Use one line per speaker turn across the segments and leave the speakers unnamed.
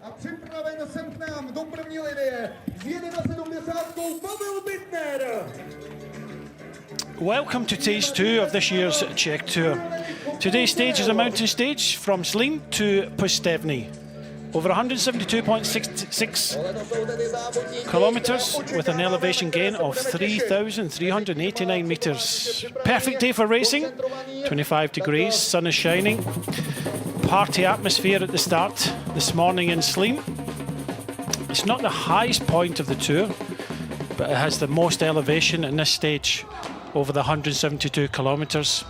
A připraven jsem k nám do první linie s 71. Pavel Bittner.
Welcome to stage 2 of this year's Czech Tour. Today's stage is a mountain stage from Zlín to Pustevny. Over 172.66 kilometres with an elevation gain of 3,389 metres. Perfect day for racing, 25 degrees, sun is shining. Party atmosphere at the start this morning in Zlín. It's not the highest point of the tour, but it has the most elevation in this stage over the 172 kilometres.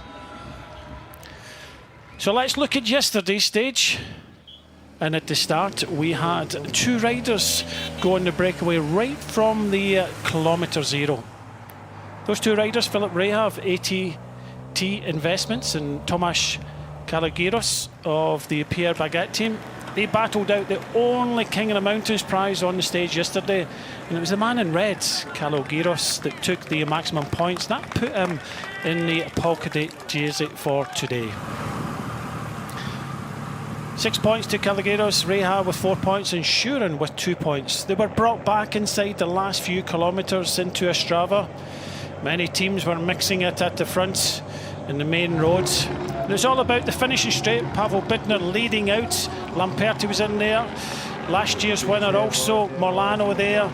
So let's look at yesterday's stage. And at the start we had two riders go on the breakaway right from the kilometre zero. Those two riders, Philip Reha of ATT Investments and Tomáš Kalogiros of the Pierre Baguette team, they battled out the only King of the Mountains prize on the stage yesterday, and it was the man in red, Kalogiros, that took the maximum points. That put him in the polka dot jersey for today. 6 points to Kalogiros, Reha with 4 points and Shuren with 2 points. They were brought back inside the last few kilometres into Ostrava. Many teams were mixing it at the front in the main roads. And it's all about the finishing straight. Pavel Bittner leading out. Lamperti was in there. Last year's winner also, Molano there.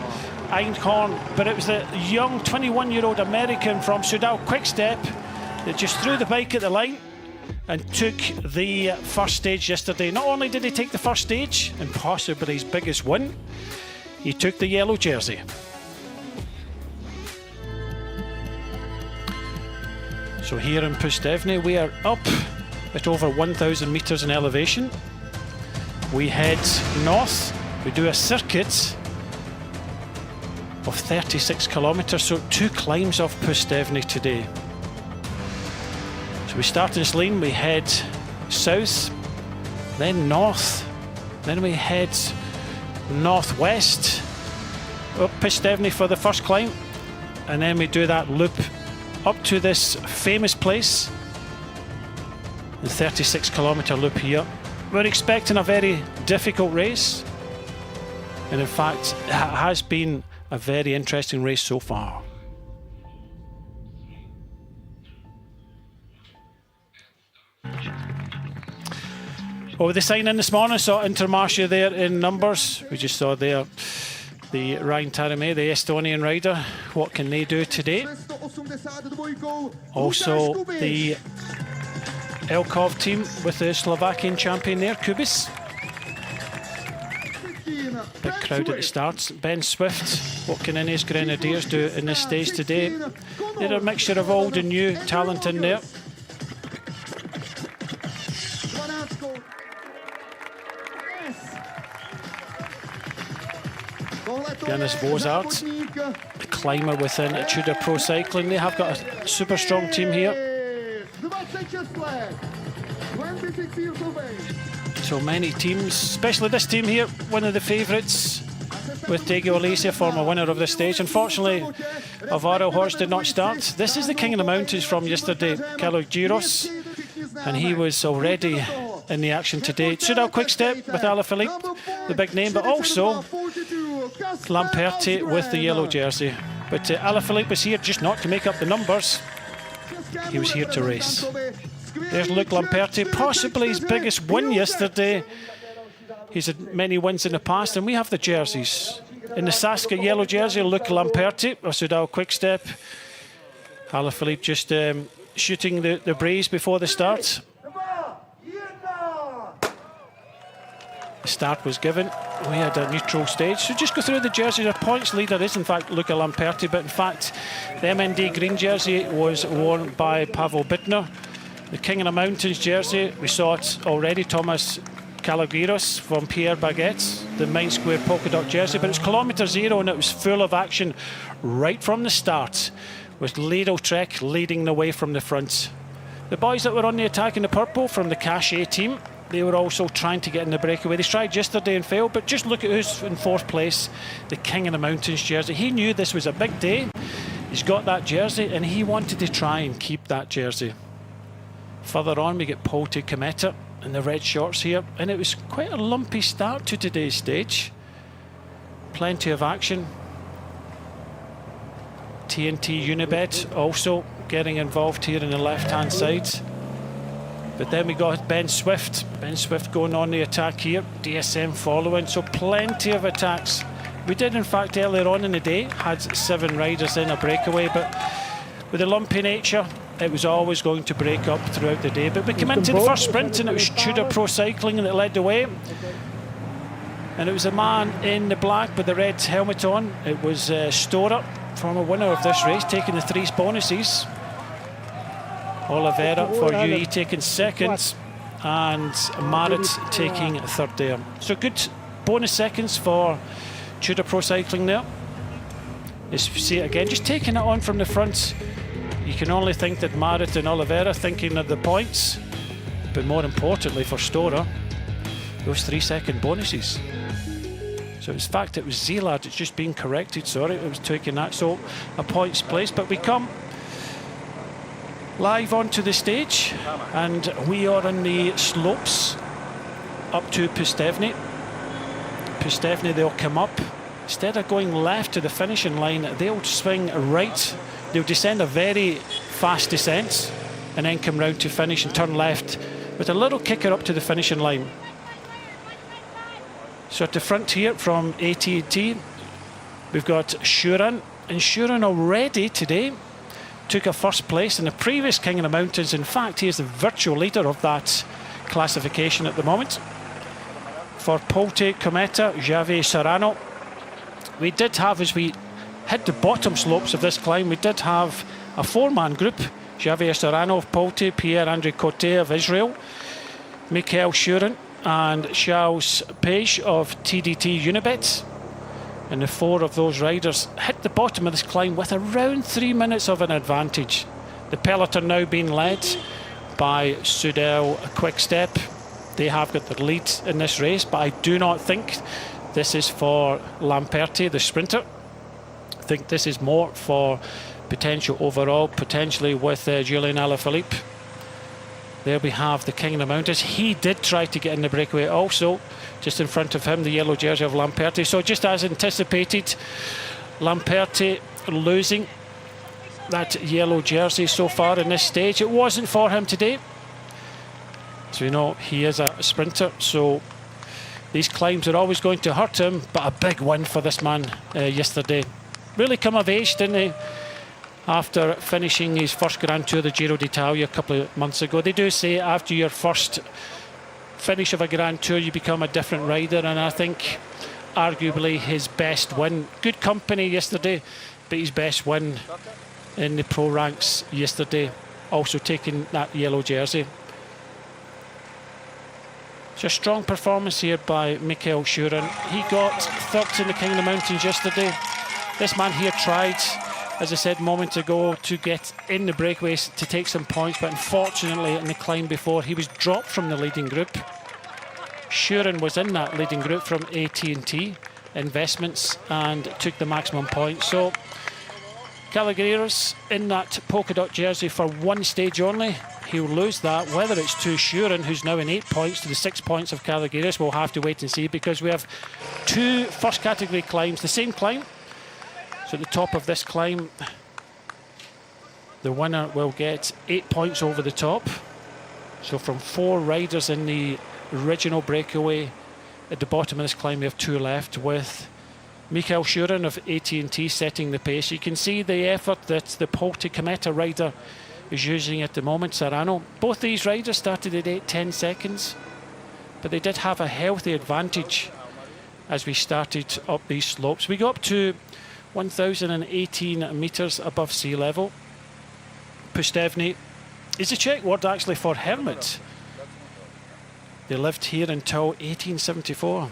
Einhorn, but it was the young 21-year-old American from Soudal Quickstep that just threw the bike at the line and took the first stage yesterday. Not only did he take the first stage, and possibly his biggest win, he took the yellow jersey. So here in Pustevny, we are up at over 1,000 metres in elevation. We head north, we do a circuit of 36 kilometres, so 2 climbs off Pustevny today. So we start in Zlín, we head south, then north, then we head northwest, up Pustevny for the first climb, and then we do that loop up to this famous place, the 36 kilometre loop here. We're expecting a very difficult race, and in fact it has been a very interesting race so far. Well, with the sign in this morning, saw Intermarché there in numbers. We just saw there the Ryan Taramé, the Estonian rider. What can they do today? Also the Elkov team with the Slovakian champion there, Kubis. Big crowd at the start. Ben Swift, what can his Grenadiers do in this stage today? They're a mixture of old and new talent in there. Jonas Vozart, the climber within Tudor Pro Cycling. They have got a super strong team here. So many teams, especially this team here, one of the favourites with Diego Alicia, former winner of this stage. Unfortunately, Alvaro Horst did not start. This is the King of the Mountains from yesterday, Kalogiros, and he was already in the action today. Soudal Quickstep with Alaphilippe, the big name, but also Lamperti with the yellow jersey. But Alaphilippe was here just not to make up the numbers. He was here to race. There's Luc Lamperti, possibly his biggest win yesterday. He's had many wins in the past, and we have the jerseys. In the Saska yellow jersey, Luc Lamperti of Soudal Quickstep. Alaphilippe just shooting the breeze before the start. The start was given. We had a neutral stage. So just go through the jerseys. Our points leader is in fact Luca Lamperti, but in fact the MND green jersey was worn by Pavel Bittner. The King of the Mountains jersey, we saw it already, Tomáš Kalogiros from Pierre Baguette, the Main Square polka dot jersey, but it was kilometre zero and it was full of action right from the start, with Lidl Trek leading the way from the front. The boys that were on the attack in the purple from the Cachet team, they were also trying to get in the breakaway. They tried yesterday and failed, but just look at who's in fourth place, the King of the Mountains jersey. He knew this was a big day. He's got that jersey and he wanted to try and keep that jersey. Further on we get Paul to Cometa in the red shorts here, and it was quite a lumpy start to today's stage. Plenty of action. TNT Unibet also getting involved here in the left-hand side. But then we got Ben Swift. Ben Swift going on the attack here. DSM following, so plenty of attacks. We did, in fact, earlier on in the day, had 7 riders in a breakaway, but with the lumpy nature, it was always going to break up throughout the day. But we came into the first sprint and it was Tudor Pro Cycling that led the way. And it was a man in the black with the red helmet on. It was Storer, former winner of this race, taking the 3 bonuses. Oliveira for UE taking second, and Marit taking third there. So good bonus seconds for Tudor Pro Cycling there. As you see it again, just taking it on from the front. You can only think that Marit and Oliveira thinking of the points, but more importantly for Storer, those 3-second bonuses. So in fact it was Zelad, it's just been corrected, sorry, it was taking that, so a points place. But we come live onto the stage and we are on the slopes up to Pustevny. Pustevny, they'll come up. Instead of going left to the finishing line, they'll swing right. They'll descend a very fast descent and then come round to finish and turn left with a little kicker up to the finishing line. So at the front here from AT&T, we've got Shuran, and Shuran already today took a first place in the previous King of the Mountains. In fact, he is the virtual leader of that classification at the moment. For Polte Cometa, Javier Serrano, we did have, as we hit the bottom slopes of this climb, we did have a 4-man group. Javier Serrano of Polte, Pierre-Andre Cote of Israel, Michael Shuran and Charles Page of TDT Unibet. And the 4 of those riders hit the bottom of this climb with around 3 minutes of an advantage. The peloton now being led by Soudal Quickstep. They have got the lead in this race, but I do not think this is for Lamperti, the sprinter. I think this is more for potential overall, potentially with Julian Alaphilippe. There we have the King of the Mountains. He did try to get in the breakaway also. Just in front of him, the yellow jersey of Lamperti. So just as anticipated, Lamperti losing that yellow jersey so far in this stage. It wasn't for him today. So you know, he is a sprinter, so these climbs are always going to hurt him, but a big win for this man yesterday. Really come of age, didn't he? After finishing his first Grand Tour, the Giro d'Italia, a couple of months ago. They do say after your first finish of a Grand Tour, you become a different rider, and I think arguably his best win. Good company yesterday, but his best win in the pro ranks yesterday, also taking that yellow jersey. It's a strong performance here by Michael Shuran. He got third in the King of the Mountains yesterday. This man here tried, as I said moments ago, to get in the breakaways to take some points, but unfortunately in the climb before he was dropped from the leading group. Shuran was in that leading group from AT&T Investments and took the maximum points. So Calageiras in that polka dot jersey for one stage only. He'll lose that. Whether it's to Shuran, who's now in 8 points, to the 6 points of Calageiras, we'll have to wait and see, because we have 2 first category climbs, the same climb. So at the top of this climb, the winner will get 8 points over the top. So from 4 riders in the original breakaway, at the bottom of this climb we have 2 left, with Michael Shuran of AT&T setting the pace. You can see the effort that the Polte Cometa rider is using at the moment, Serrano. Both these riders started at 8-10 seconds, but they did have a healthy advantage as we started up these slopes. We got up to 1,018 metres above sea level. Pustevny is a Czech word actually for hermit. They lived here until 1874.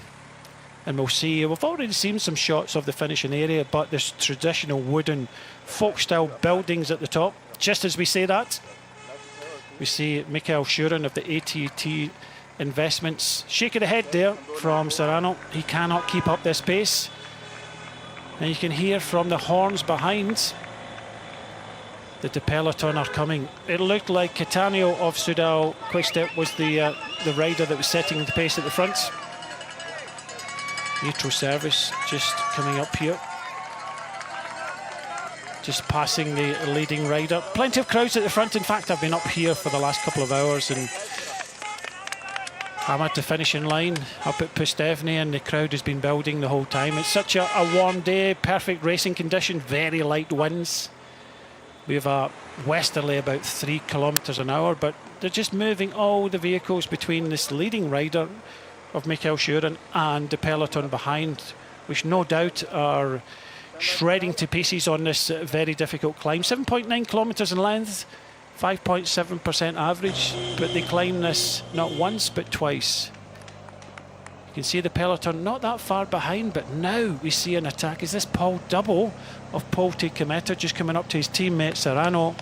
And we'll see, we've already seen some shots of the finishing area, but there's traditional wooden folk-style buildings at the top. Just as we say that, we see Michael Shuran of the AT&T Investments shaking the head there from Serrano. He cannot keep up this pace. And you can hear from the horns behind that the peloton are coming. It looked like Catania of Sudal Quickstep was the rider that was setting the pace at the front. Neutral service just coming up here. Just passing the leading rider. Plenty of crowds at the front. In fact, I've been up here for the last couple of hours and I'm at the finishing line up at Pustevny, and the crowd has been building the whole time. It's such a warm day, perfect racing condition, very light winds. We have a westerly about 3 kilometres an hour, but they're just moving all the vehicles between this leading rider of Michael Schuren and the peloton behind, which no doubt are shredding to pieces on this very difficult climb. 7.9 kilometres in length, 5.7% average, but they climb this not once but twice. You can see the peloton not that far behind, but now we see an attack. Is this Paul Double of Poti Cometa just coming up to his teammate Serrano?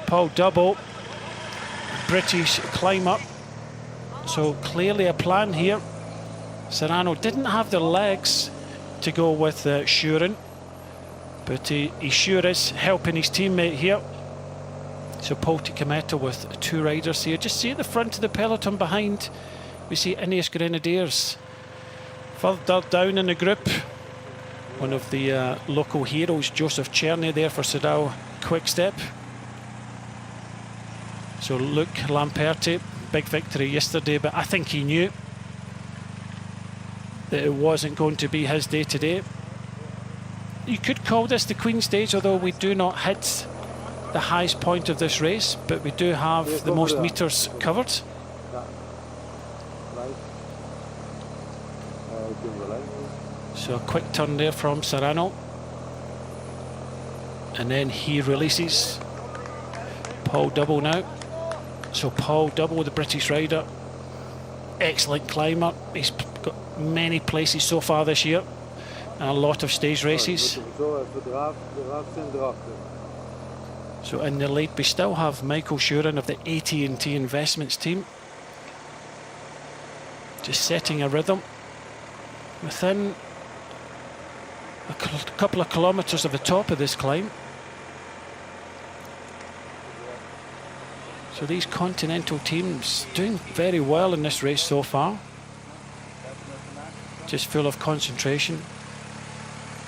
Paul Double, British climb up. So clearly a plan here. Serrano didn't have the legs to go with Schuren, but he sure is helping his teammate here. So Poti Cometa with 2 riders here. Just see at the front of the peloton behind, we see Ineos Grenadiers. Further down in the group, one of the local heroes, Joseph Czerny there for Sudal Quickstep. So Luke Lamperti, big victory yesterday, but I think he knew that it wasn't going to be his day today. You could call this the Queen Stage, although we do not hit the highest point of this race, but we do have the most metres covered. So a quick turn there from Serrano, and then he releases Paul Double now. So Paul Double, the British rider, excellent climber. He's got many places so far this year and a lot of stage races. So in the lead we still have Michael Schuren of the AT&T Investments team, just setting a rhythm within a couple of kilometres of the top of this climb. So these continental teams doing very well in this race so far, just full of concentration.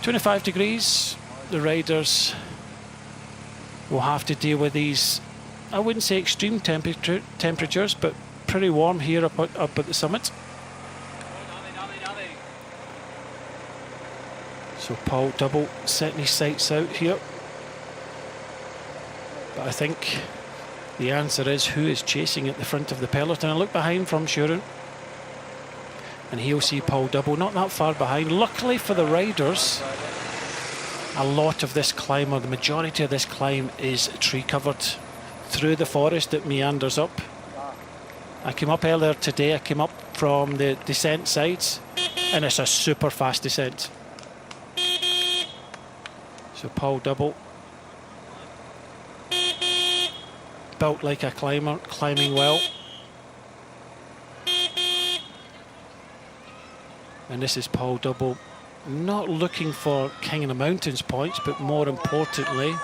25 degrees, the riders will have to deal with these, I wouldn't say extreme temperatures, but pretty warm here up at the summit. So Paul Double setting his sights out here. But I think the answer is who is chasing at the front of the peloton. I look behind from Schuren, and he'll see Paul Double not that far behind. Luckily for the riders, a lot of this climb, or the majority of this climb, is tree covered through the forest that meanders up. I came up earlier today, I came up from the descent sides, and it's a super fast descent. So Paul Double, built like a climber, climbing well. And this is Paul Double, not looking for King of the Mountains points, but more importantly,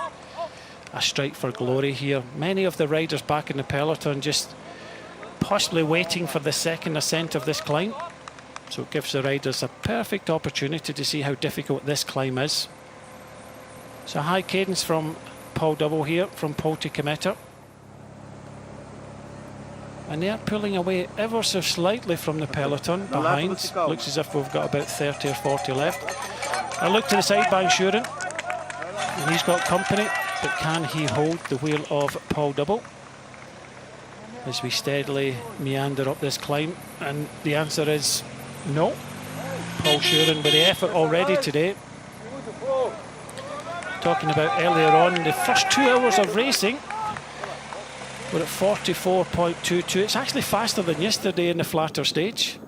a strike for glory here. Many of the riders back in the peloton just possibly waiting for the second ascent of this climb. So it gives the riders a perfect opportunity to see how difficult this climb is. So high cadence from Paul Double here, from Poti Cometa. And they are pulling away ever so slightly from the peloton behind. Looks as if we've got about 30 or 40 left. I look to the side by Schuren, and he's got company, but can he hold the wheel of Paul Double as we steadily meander up this climb? And the answer is no. Paul Schuren with the effort already today. Talking about earlier on, the first 2 hours of racing, we're at 44.22. It's actually faster than yesterday in the flatter stage.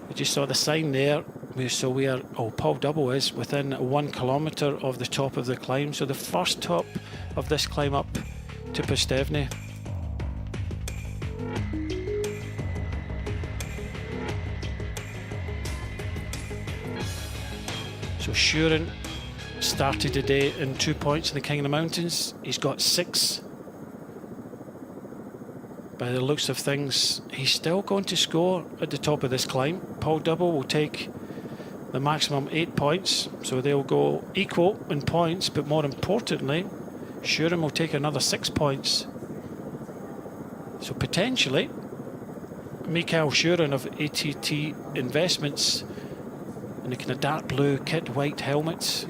We just saw the sign there. So we are, Paul Double is within 1 kilometre of the top of the climb. So the first top of this climb up to Pustevny. So Schuren started the day in 2 points in the King of the Mountains. He's got 6. By the looks of things, he's still going to score at the top of this climb. Paul Double will take the maximum 8 points, so they'll go equal in points, but more importantly, Shuren will take another 6 points. So potentially, Mikael Shuren of ATT Investments in the kind of dark blue kit, white helmets,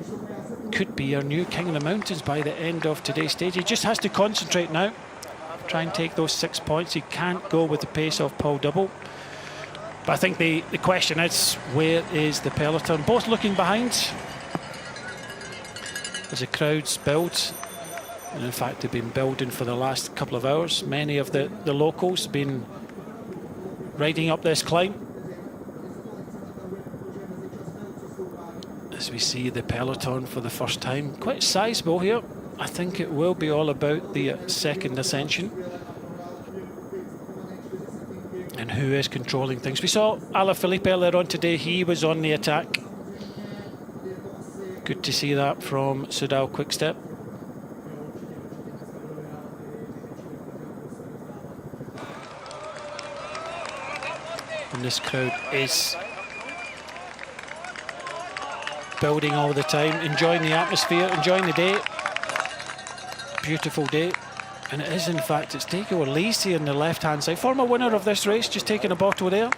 could be our new King of the Mountains by the end of today's stage. He just has to concentrate now, try and take those 6 points. He can't go with the pace of Paul Double. But I think the question is, where is the peloton? Both looking behind as the crowds build. And in fact, they've been building for the last couple of hours. Many of the locals have been riding up this climb. As we see the peloton for the first time, quite sizable here. I think it will be all about the second ascension and who is controlling things. We saw Alaphilippe earlier on today. He was on the attack. Good to see that from Soudal Quickstep. And this crowd is building all the time, enjoying the atmosphere, enjoying the day. Beautiful day. And it is, in fact, it's Diego Alesi on the left-hand side. Former winner of this race, just taking a bottle there.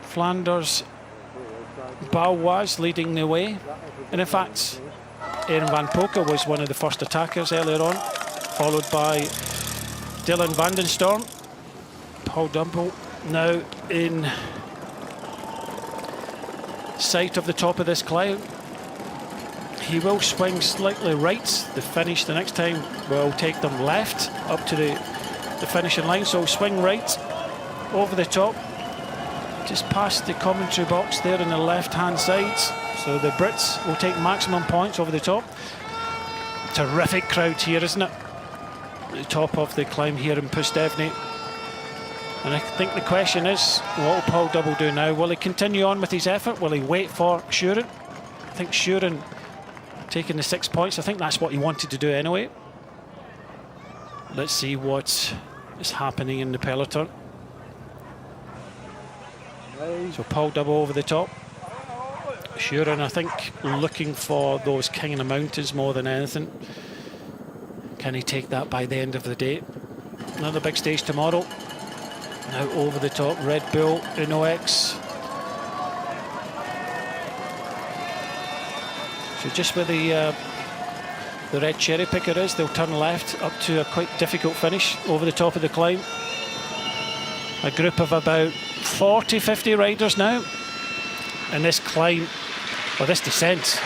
Flanders, Balois leading the way. And in fact, Aaron Van Poker was one of the first attackers earlier on, followed by Dylan Vandenstorm. Paul Double now in sight of the top of this climb. He will swing slightly right. The finish the next time will take them left up to the finishing line. So swing right over the top, just past the commentary box there on the left-hand side. So the Brits will take maximum points over the top. Terrific crowd here, isn't it? At the top of the climb here in Pustevny. And I think the question is, what will Paul Double do now? Will he continue on with his effort? Will he wait for Shuren? I think Shuren taking the 6 points. I think that's what he wanted to do anyway. Let's see what is happening in the peloton. So Paul Double over the top. Shuren, I think, looking for those King of the Mountains more than anything. Can he take that by the end of the day? Another big stage tomorrow. Now over the top, Red Bull, Uno X. So just where the red cherry picker is, they'll turn left up to a quite difficult finish over the top of the climb. A group of about 40, 50 riders now. And this climb, or this descent,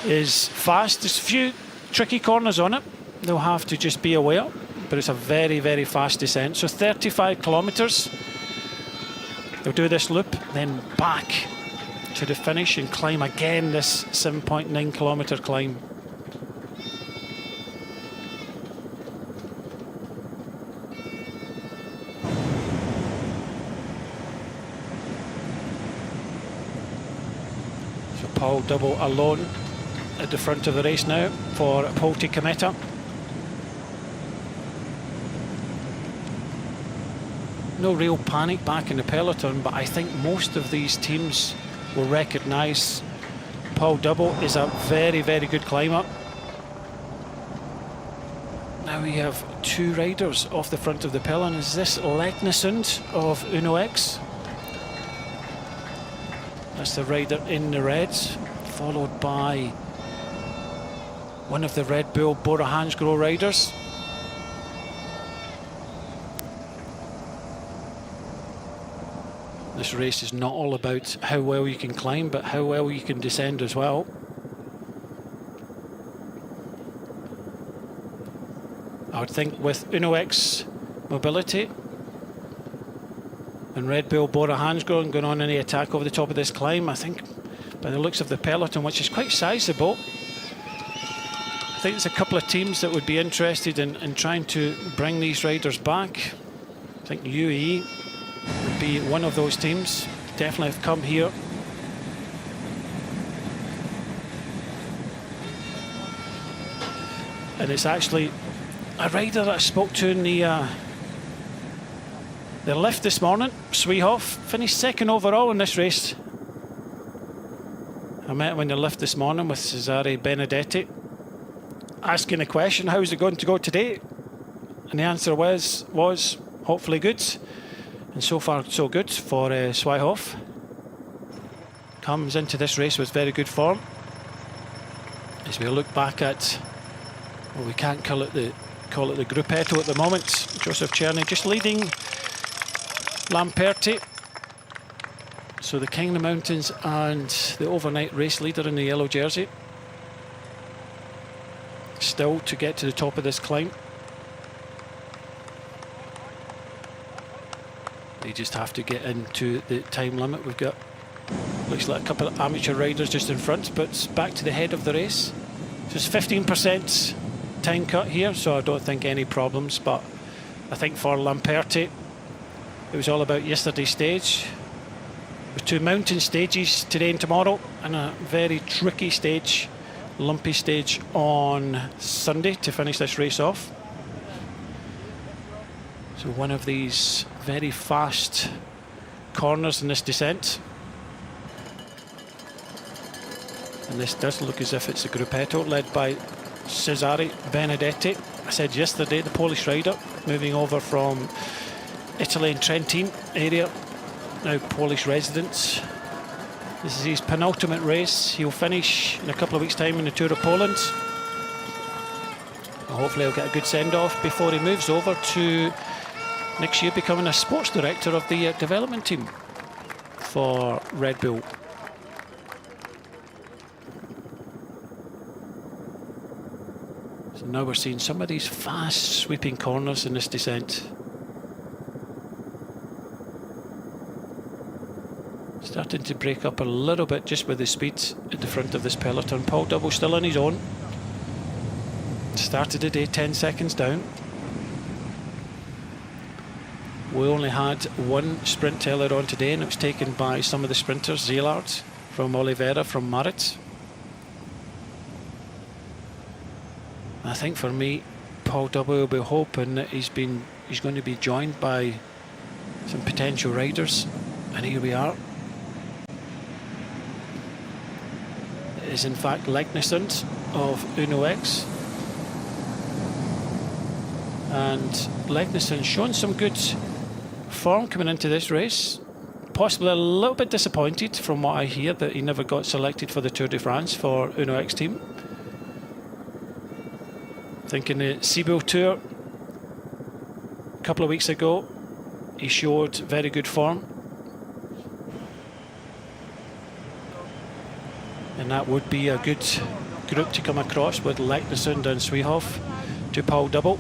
is fast. There's a few tricky corners on it. They'll have to just be aware. But it's a very, very fast descent. So 35 kilometres. They'll do this loop, then back to the finish and climb again this 7.9 kilometre climb. So Paul Double alone at the front of the race now for Polti Cometa. No real panic back in the peloton, but I think most of these teams will recognise Paul Double is a very, very good climber. Now we have 2 riders off the front of the peloton. Is this Leknesund of Uno X? That's the rider in the red, followed by one of the Red Bull Bora Hansgrohe riders. This race is not all about how well you can climb, but how well you can descend as well. I would think with Uno X mobility and Red Bull Bora Hansgrohe going on any attack over the top of this climb, I think by the looks of the peloton, which is quite sizable, I think there's a couple of teams that would be interested in trying to bring these riders back. I think UAE would be one of those teams. Definitely have come here And it's actually a rider that I spoke to in the lift this morning. Sweehoff finished second overall in this race. I met him in the lift this morning with Cesare Benedetti, asking the question, how's it going to go today? And the answer was hopefully good. And so far so good for Sweehoff. Comes into this race with very good form. As we look back at, well, we can't call it the gruppetto at the moment. Joseph Czerny just leading Lamperti. So the King of the Mountains and the overnight race leader in the yellow jersey. Still to get to the top of this climb. They just have to get into the time limit. We've got, looks like a couple of amateur riders just in front, but back to the head of the race. Just 15% time cut here, so I don't think any problems, but I think for Lamperti, it was all about yesterday's stage. With two mountain stages today and tomorrow, and a very tricky stage, lumpy stage on Sunday to finish this race off. So one of these very fast corners in this descent. And this does look as if it's a gruppetto led by Cesare Benedetti. I said yesterday, the Polish rider moving over from Italy and Trentin area, now Polish residents. This is his penultimate race. He'll finish in a couple of weeks' time in the Tour of Poland. Hopefully he'll get a good send-off before he moves over to next year becoming a sports director of the development team for Red Bull. So now we're seeing some of these fast sweeping corners in this descent. Starting to break up a little bit just with the speed at the front of this peloton. Paul Double still on his own. Started the day 10 seconds down. We only had one sprint teller on today, and it was taken by some of the sprinters. Zeelard from Oliveira from Marit. I think for me, Paul Double will be hoping that he's going to be joined by some potential riders, and here we are. It is in fact Legnesund of Uno X, and Legnesund showing some good form coming into this race. Possibly a little bit disappointed from what I hear that he never got selected for the Tour de France for Uno X team. Thinking the Sibyl Tour a couple of weeks ago, he showed very good form. And that would be a good group to come across with Legnesund and Sweehoff to Paul Double.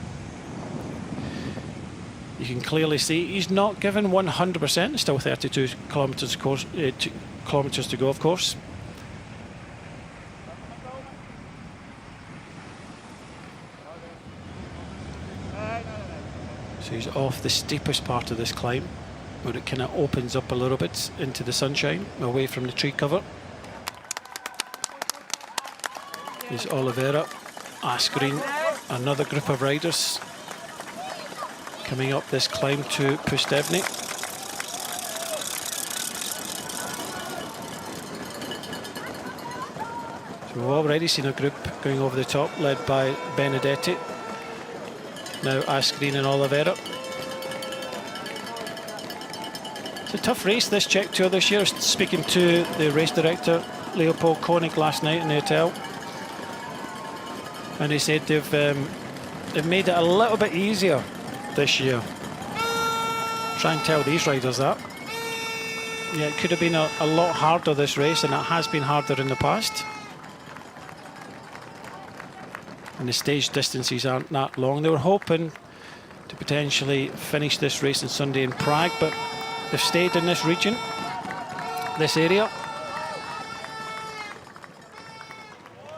You can clearly see he's not given 100%. Still 32 kilometres kilometres to go, of course. So he's off the steepest part of this climb, where it kind of opens up a little bit into the sunshine, away from the tree cover. Is Oliveira, Asgreen, another group of riders coming up this climb to Pustevny. So we've already seen a group going over the top led by Benedetti. Now Asgreen and Oliveira. It's a tough race, this Czech Tour this year. Speaking to the race director Leopold Koenig last night in the hotel, and he said they've made it a little bit easier this year. Try and tell these riders that. Yeah, it could have been a lot harder this race, and it has been harder in the past. And the stage distances aren't that long. They were hoping to potentially finish this race on Sunday in Prague, but they've stayed in this region, this area.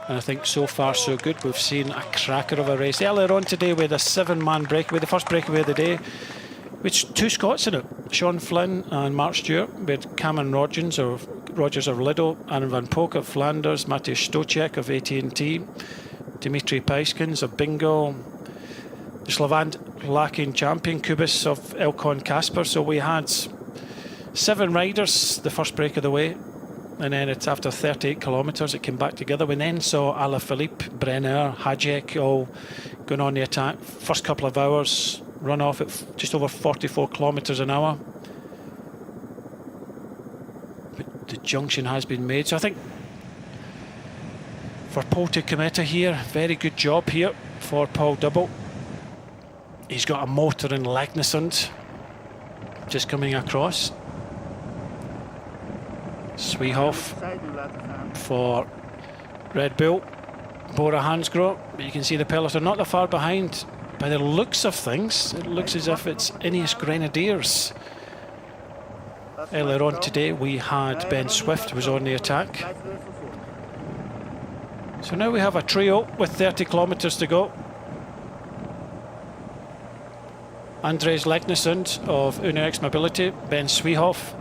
And I think so far so good. We've seen a cracker of a race. Earlier on today we had a 7-man breakaway, the first breakaway of the day, with two Scots in it, Sean Flynn and Mark Stewart. We had Cameron Rogers of Lido, Aaron Van Poek of Flanders, Matthias Stocek of AT&T, Dmitry Paiskins of Bingo, the Slovakian champion Kubis of Elkon Kasper. So we had 7 riders the first break of the way, and then it's after 38 kilometres it came back together. We then saw Alaphilippe, Brenner, Hajek all going on the attack. First couple of hours run off at just over 44 kilometres an hour. But the junction has been made, so I think for Paul to commit here, very good job here for Paul Double. He's got a motor in Leknesund just coming across. Sweehoff for Red Bull, Bora Hansgrohe, but you can see the peloton not that far behind. By the looks of things, it looks as if it's Ineos Grenadiers. Earlier on today we had Ben Swift was on the attack. So now we have a trio with 30 kilometres to go. Andres Leknesund of UNOX Mobility, Ben Sweehoff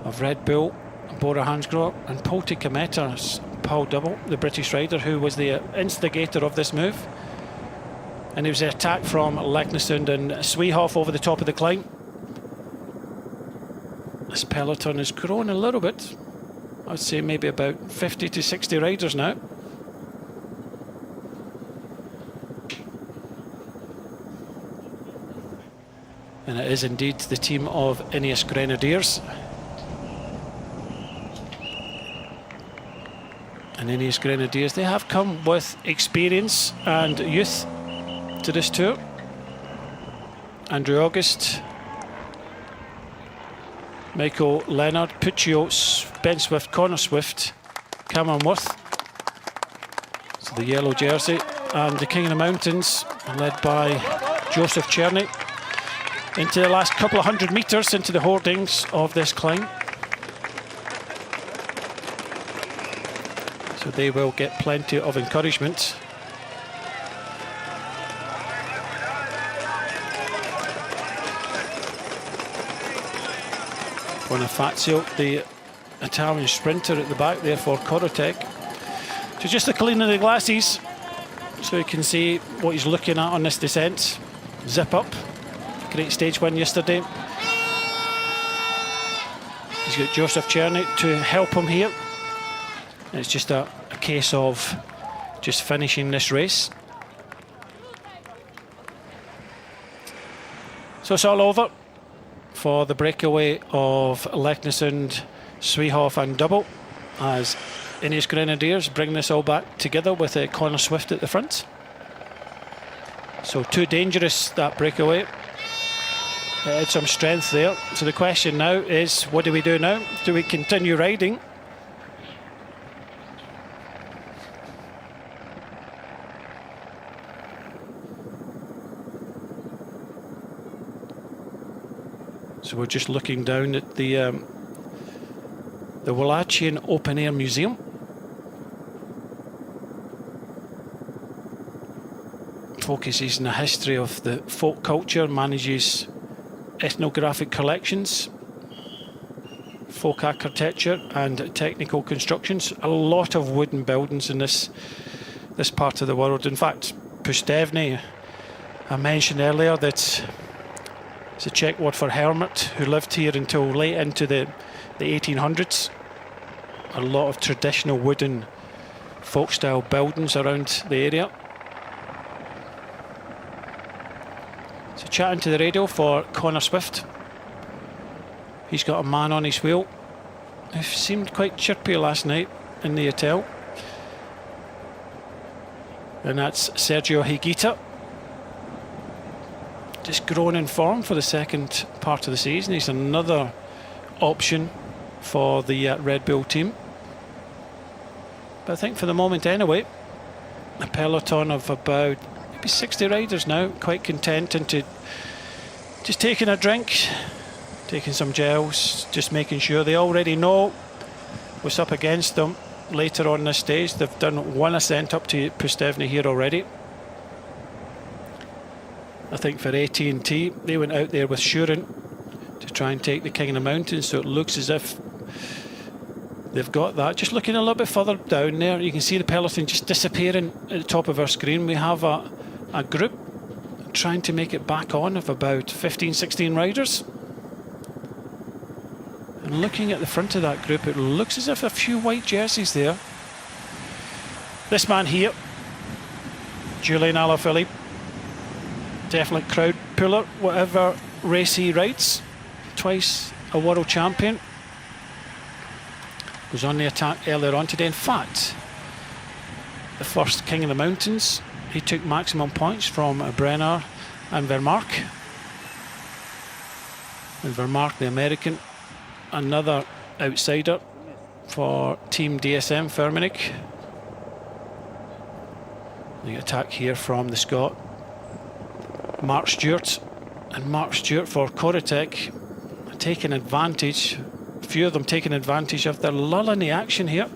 of Red Bull, Bora Hansgrohe, and Polti Kometas, Paul Double, the British rider who was the instigator of this move. And it was the attack from Leknesund and Sweehoff over the top of the climb. This peloton has grown a little bit. I would say maybe about 50 to 60 riders now. And it is indeed the team of Ineos Grenadiers. And Ineos Grenadiers, they have come with experience and youth to this tour. Andrew August, Michael Leonard, Puccio, Ben Swift, Connor Swift, Cameron Worth. So the yellow jersey, and the King of the Mountains, led by Joseph Czerny, into the last couple of 100 metres into the hoardings of this climb. So they will get plenty of encouragement. Bonifacio, the Italian sprinter at the back there for Corotec. So just a clean of the glasses so you can see what he's looking at on this descent. Zip up. Great stage win yesterday. He's got Joseph Czerny to help him here. And it's just a case of just finishing this race. So it's all over for the breakaway of Leknesund, Sweehoff and Double, as Ineos Grenadiers bring this all back together with Connor Swift at the front. So too dangerous, that breakaway. It had some strength there. So the question now is, what do we do now? Do we continue riding? So we're just looking down at the Wallachian Open Air Museum. Focuses on the history of the folk culture, manages ethnographic collections, folk architecture and technical constructions. A lot of wooden buildings in this part of the world. In fact, Pustevny, I mentioned earlier that it's a Czech word for hermit, who lived here until late into the 1800s. A lot of traditional wooden folk style buildings around the area. So chatting to the radio for Connor Swift. He's got a man on his wheel who seemed quite chirpy last night in the hotel. And that's Sergio Higuita. Just growing in form for the second part of the season. He's another option for the Red Bull team. But I think for the moment anyway, a peloton of about maybe 60 riders now, quite content into just taking a drink, taking some gels, just making sure they already know what's up against them later on this stage. They've done one ascent up to Pustevny here already. I think for AT&T, they went out there with Shuren to try and take the King of the Mountains, so it looks as if they've got that. Just looking a little bit further down there, you can see the peloton just disappearing at the top of our screen. We have a group trying to make it back on of about 15-16 riders. And looking at the front of that group, it looks as if a few white jerseys there. This man here, Julian Alaphilippe, definite crowd puller, whatever race he rides. Twice a world champion. Was on the attack earlier on today. In fact, the first King of the Mountains, he took maximum points from Brenner and Vermark. And Vermark, the American, another outsider for Team DSM, Firmenich. The attack here from the Scot, Mark Stewart. And Mark Stewart for Corotech taking advantage, a few of them taking advantage of their lull in the action here.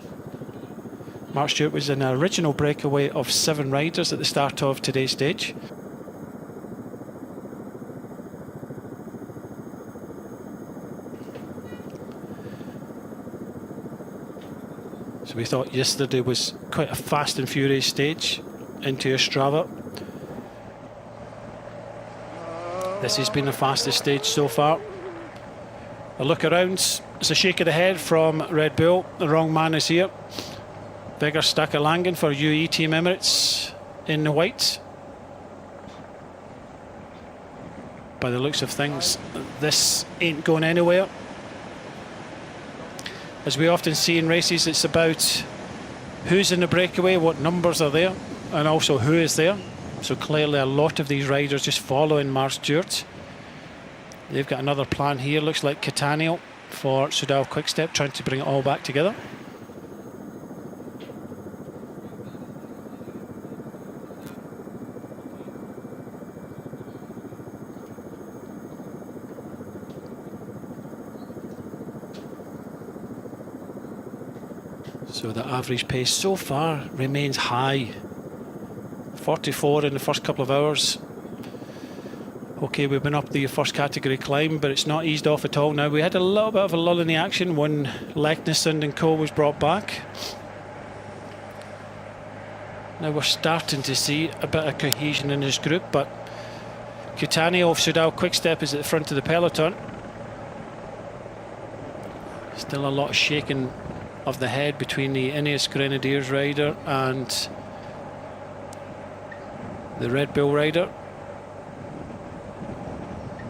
Mark Stewart was an original breakaway of 7 riders at the start of today's stage. So we thought yesterday was quite a fast and furious stage into Ostrava. This has been the fastest stage so far. A look around, it's a shake of the head from Red Bull. The wrong man is here. Vegard Stakalangen for UE Team Emirates in the white. By the looks of things, this ain't going anywhere. As we often see in races, it's about who's in the breakaway, what numbers are there, and also who is there. So clearly a lot of these riders just following Mark Stewart. They've got another plan here, looks like Catania for Soudal Quickstep, trying to bring it all back together. So the average pace so far remains high. 44 in the first couple of hours. Okay, we've been up the first category climb, but it's not eased off at all now. We had a little bit of a lull in the action when Leknesund and co was brought back. Now we're starting to see a bit of cohesion in this group, but Catania of Soudal Quickstep is at the front of the peloton. Still a lot of shaking of the head between the Ineos Grenadiers rider and the Red Bull rider.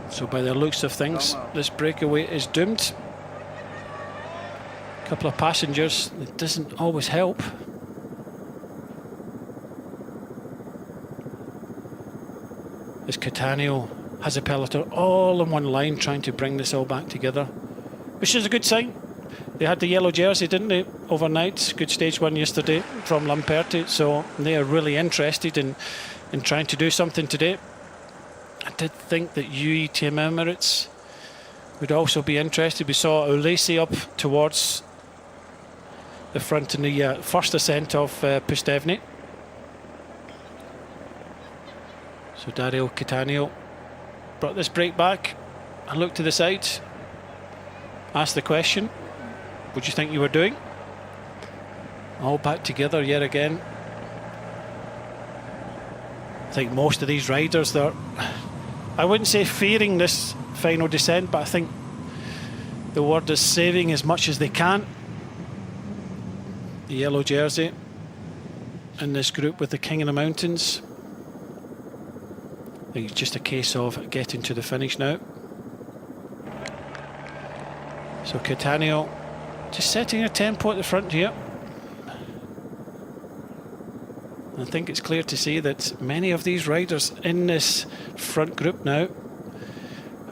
So by the looks of things, this breakaway is doomed. A couple of passengers, it doesn't always help. As Catania has a peloton all in one line trying to bring this all back together, which is a good sign. They had the yellow jersey, didn't they, overnight? Good stage one yesterday from Lamperti, so they are really interested in trying to do something today. I did think that UE Team Emirates would also be interested. We saw Ulisi up towards the front in the first ascent of Pustevny. So Dario Catania brought this break back and looked to the side, asked the question, what do you think you were doing? All back together yet again. I think most of these riders, they're, I wouldn't say fearing this final descent, but I think the word is saving as much as they can. The yellow jersey in this group with the King of the Mountains. I think it's just a case of getting to the finish now. So Catania just setting a tempo at the front here. I think it's clear to see that many of these riders in this front group now,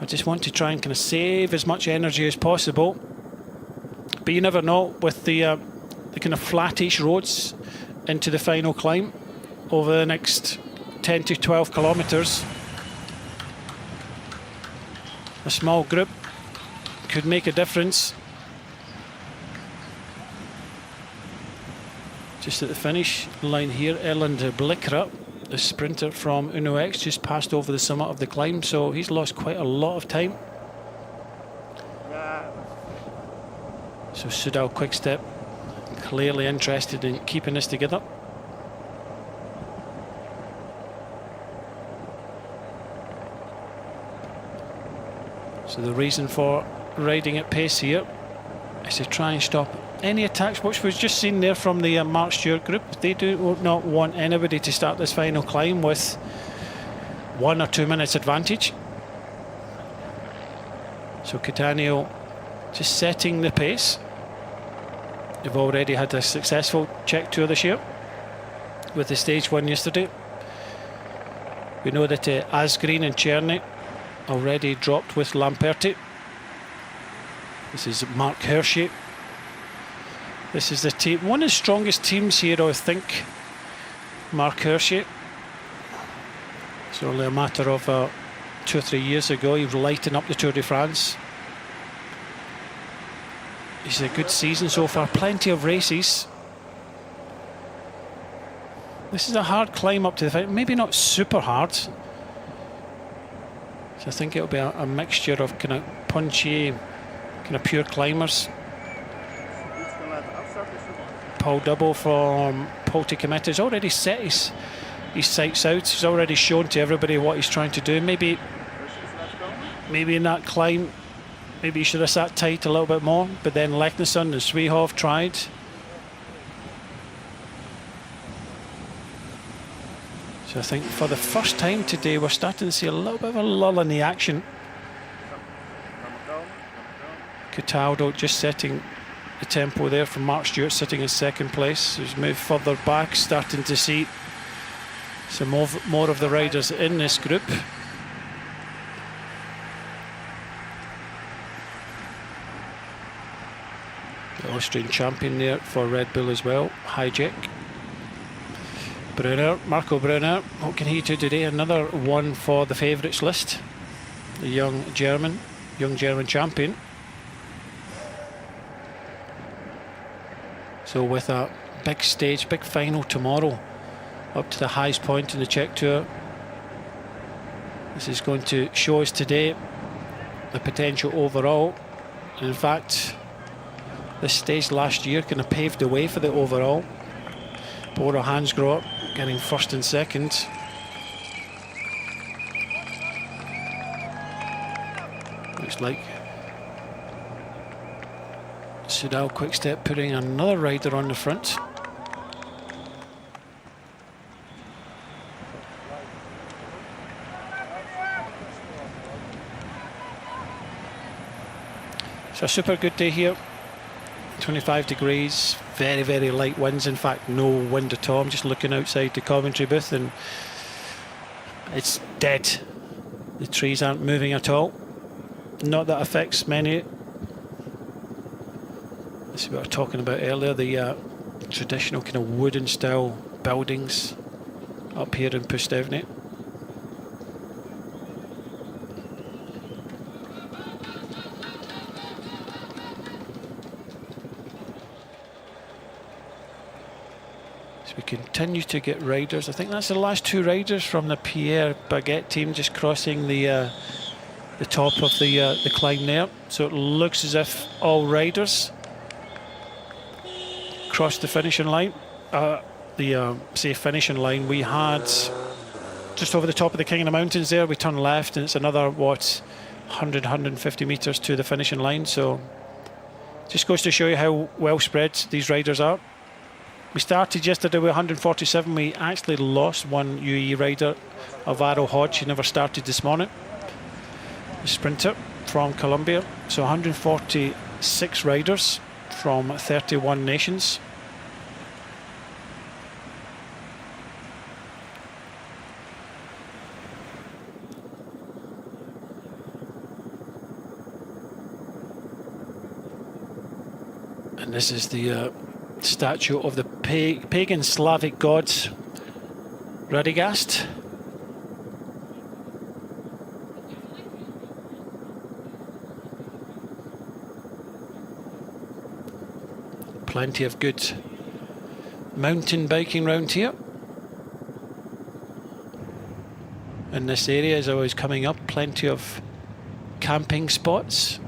I just want to try and kind of save as much energy as possible. But you never know with the kind of flattish roads into the final climb over the next 10 to 12 kilometres. A small group could make a difference. Just at the finish line here, Erland Blickra, the sprinter from Uno X, just passed over the summit of the climb, so he's lost quite a lot of time. So Sudal Quickstep clearly interested in keeping this together. So the reason for riding at pace here is to try and stop any attacks, which was just seen there from the Mark Stewart group. They do not want anybody to start this final climb with 1 or 2 minutes advantage. So Catania just setting the pace. They've already had a successful Czech Tour this year with the stage 1 yesterday. We know that Asgreen and Czerny already dropped with Lamperti. This is Mark Hershey. This is the team, one of the strongest teams here, I think. Mark Hershey. It's only a matter of 2 or 3 years ago he was lighting up the Tour de France. He's a good season so far, plenty of races. This is a hard climb up to the final, maybe not super hard. So I think it'll be a mixture of kind of punchy, kind of pure climbers. Paul Double from Polti has already set his sights out. He's already shown to everybody what he's trying to do. Maybe in that climb, maybe he should have sat tight a little bit more. But then Leknesson and Svihov tried. So I think for the first time today, we're starting to see a little bit of a lull in the action. Cataldo just setting the tempo there from Mark Stewart, sitting in second place. He's moved further back, starting to see some more of the riders in this group. The Austrian champion there for Red Bull as well, Hijack. Brunner, Marco Brunner, what can he do today? Another one for the favourites list. The young German champion. So with a big stage, big final tomorrow, up to the highest point in the Czech Tour. This is going to show us today the potential overall. And in fact, this stage last year kind of paved the way for the overall. Bora Hansgrohe getting first and second. Looks like Sudal Quickstep putting another rider on the front. It's a super good day here. 25 degrees, very, very light winds. In fact, no wind at all. I'm just looking outside the commentary booth and it's dead. The trees aren't moving at all. Not that affects many. This is what we were talking about earlier, the traditional kind of wooden style buildings up here in Pustevny. So we continue to get riders. I think that's the last 2 riders from the Pierre Baguette team just crossing the top of the climb there. So it looks as if all riders crossed the finishing line. Say finishing line, we had just over the top of the King of the Mountains there. We turn left and it's another 100-150 meters to the finishing line. So just goes to show you how well spread these riders are. We started yesterday with 147. We actually lost one UAE rider, Alvaro Hodge. He never started this morning. A sprinter from Colombia. So 146 riders from 31 nations. And this is the statue of the pagan Slavic gods, Radagast. Plenty of good mountain biking round here. And this area is always coming up, plenty of camping spots.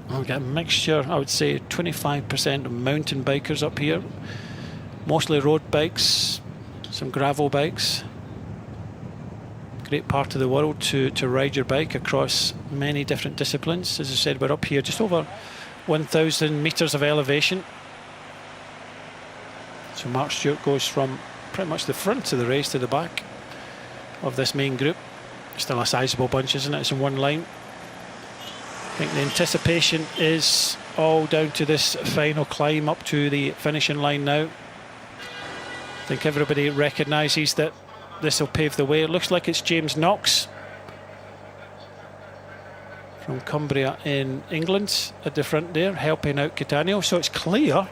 I've got a mixture, I would say 25% mountain bikers up here, mostly road bikes, some gravel bikes. Great part of the world to ride your bike across many different disciplines. As I said, we're up here just over 1,000 metres of elevation. So Mark Stewart goes from pretty much the front of the race to the back of this main group. Still a sizable bunch, isn't it? It's in one line. I think the anticipation is all down to this final climb up to the finishing line now. I think everybody recognises that this will pave the way. It looks like it's James Knox from Cumbria in England at the front there, helping out Catania. So it's clear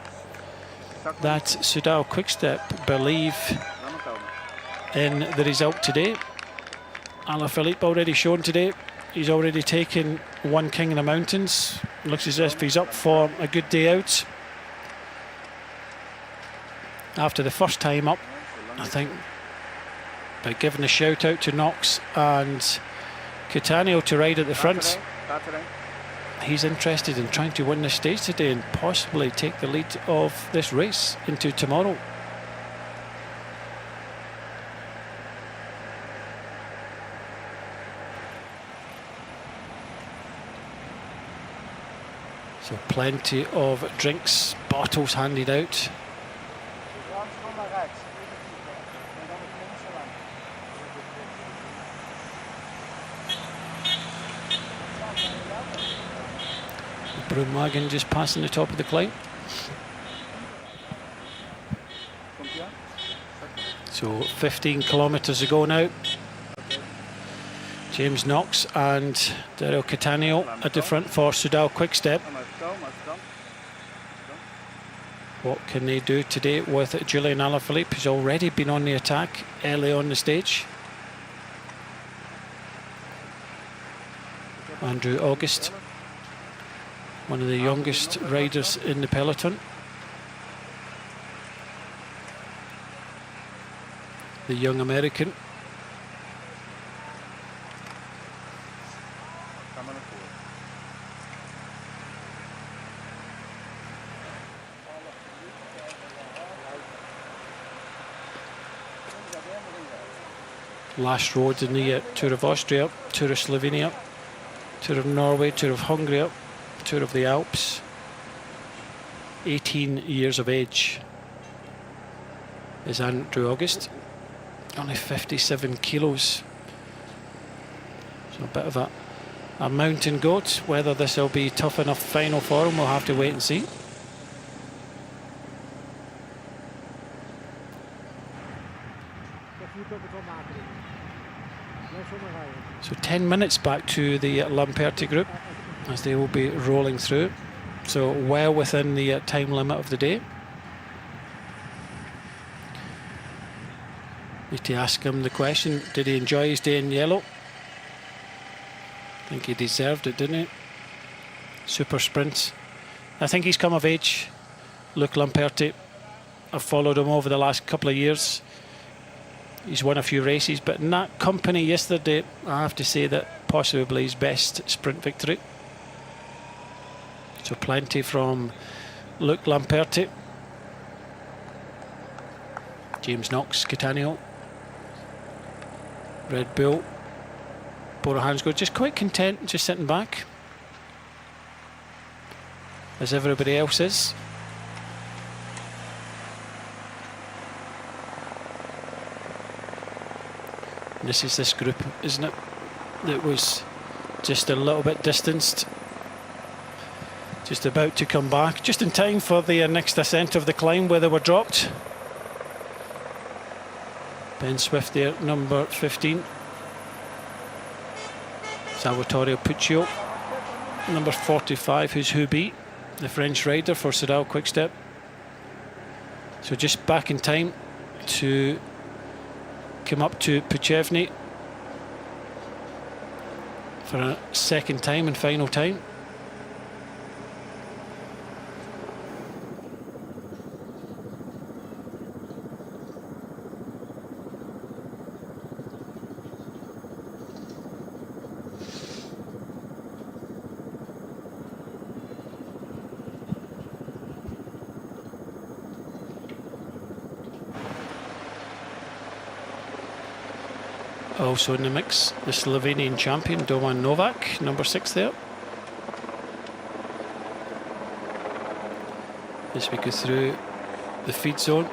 that Soudal Quickstep believe in the result today. Alaphilippe already shown today. He's already taken one king in the mountains. Looks as if he's up for a good day out. After the first time up, I think, by giving a shout out to Knox and Catania to ride at the front, he's interested in trying to win the stage today and possibly take the lead of this race into tomorrow. So plenty of drinks, bottles handed out. The broom wagon just passing the top of the climb. So 15 kilometres to go now. James Knox and Daryl Catania at the front for Soudal Quickstep. What can they do today with Julian Alaphilippe, who's already been on the attack early on the stage? Andrew August, one of the youngest riders in the peloton. The young American. Last road in the Tour of Austria, Tour of Slovenia, Tour of Norway, Tour of Hungary, Tour of the Alps. 18 years of age is Andrew August. Only 57 kilos. So a bit of a mountain goat. Whether this will be tough enough final for him, we'll have to wait and see. So 10 minutes back to the Lamperti group as they will be rolling through. So well within the time limit of the day. Need to ask him the question, did he enjoy his day in yellow? I think he deserved it, didn't he? Super sprint. I think he's come of age. Luke Lamperti, I've followed him over the last couple of years. He's won a few races, but in that company yesterday, I have to say that possibly his best sprint victory. So plenty from Luke Lamperti. James Knox, Catania, Red Bull. Bora Hansgrohe just quite content, just sitting back, as everybody else is. This is this group, isn't it, that was just a little bit distanced, just about to come back, just in time for the next ascent of the climb where they were dropped. Ben Swift there, number 15. Salvatore Puccio, number 45, who's Hubi, the French rider for Soudal Quickstep. So just back in time to come up to Pustevny for a second time and final time. Also in the mix, the Slovenian champion Doman Novak, number 6 there. As we go through the feed zone,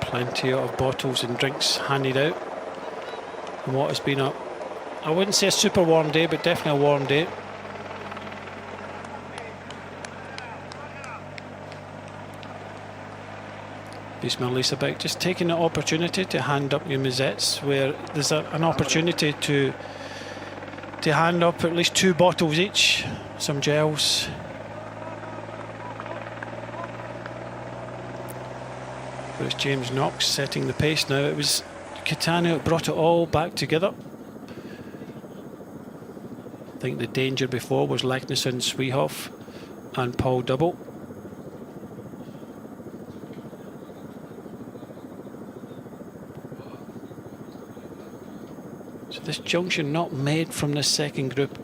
plenty of bottles and drinks handed out. And what has been a, I wouldn't say a super warm day, but definitely a warm day. Bismar Lisebeck just taking the opportunity to hand up your mizettes, where there's an opportunity to hand up at least 2 bottles each, some gels. There's James Knox setting the pace now. It was Catania that brought it all back together. I think the danger before was Leknesson, Swehoff and Paul Double. So this junction not made from the second group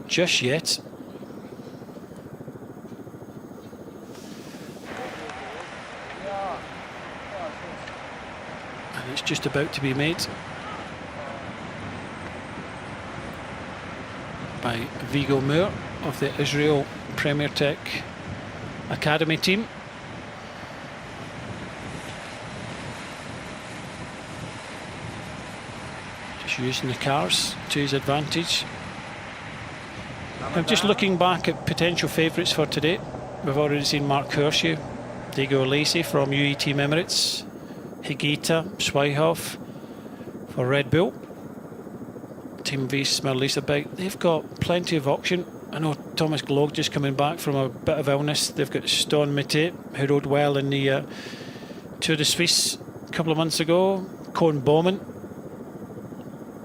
just yet. And it's just about to be made by Vigo Moore of the Israel Premier Tech Academy team. Just using the cars to his advantage. I'm just looking back at potential favourites for today. We've already seen Mark Hirschi, Diego Lacey from UE Team Emirates, Higuita, Swyhoff for Red Bull, Team Bismar Lisebeck. They've got plenty of option. I know Thomas Gloag just coming back from a bit of illness. They've got Stone Mete, who rode well in the Tour de Suisse a couple of months ago. Cohen Bowman.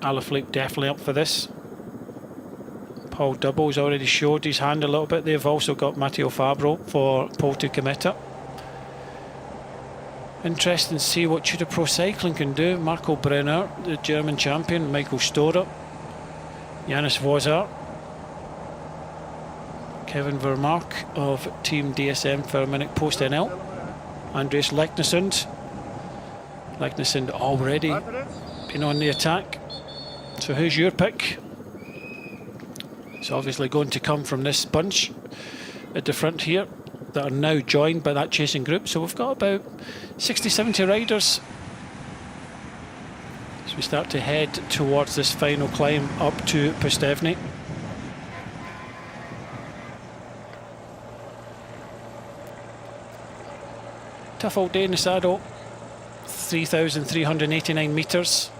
Alaphilippe definitely up for this. Paul Double's already showed his hand a little bit. They've also got Matteo Fabro for Polti Cometa. Interesting to see what Tudor Pro Cycling can do. Marco Brenner, the German champion, Michael Storer, Janis Vozar, Kevin Vermark of Team DSM Firmenich Post NL, Andreas Leknesund. Leknesund already been on the attack. So who's your pick? It's obviously going to come from this bunch at the front here that are now joined by that chasing group. So we've got about 60-70 riders as we start to head towards this final climb up to Pustevny. Tough old day in the saddle. 3,389 metres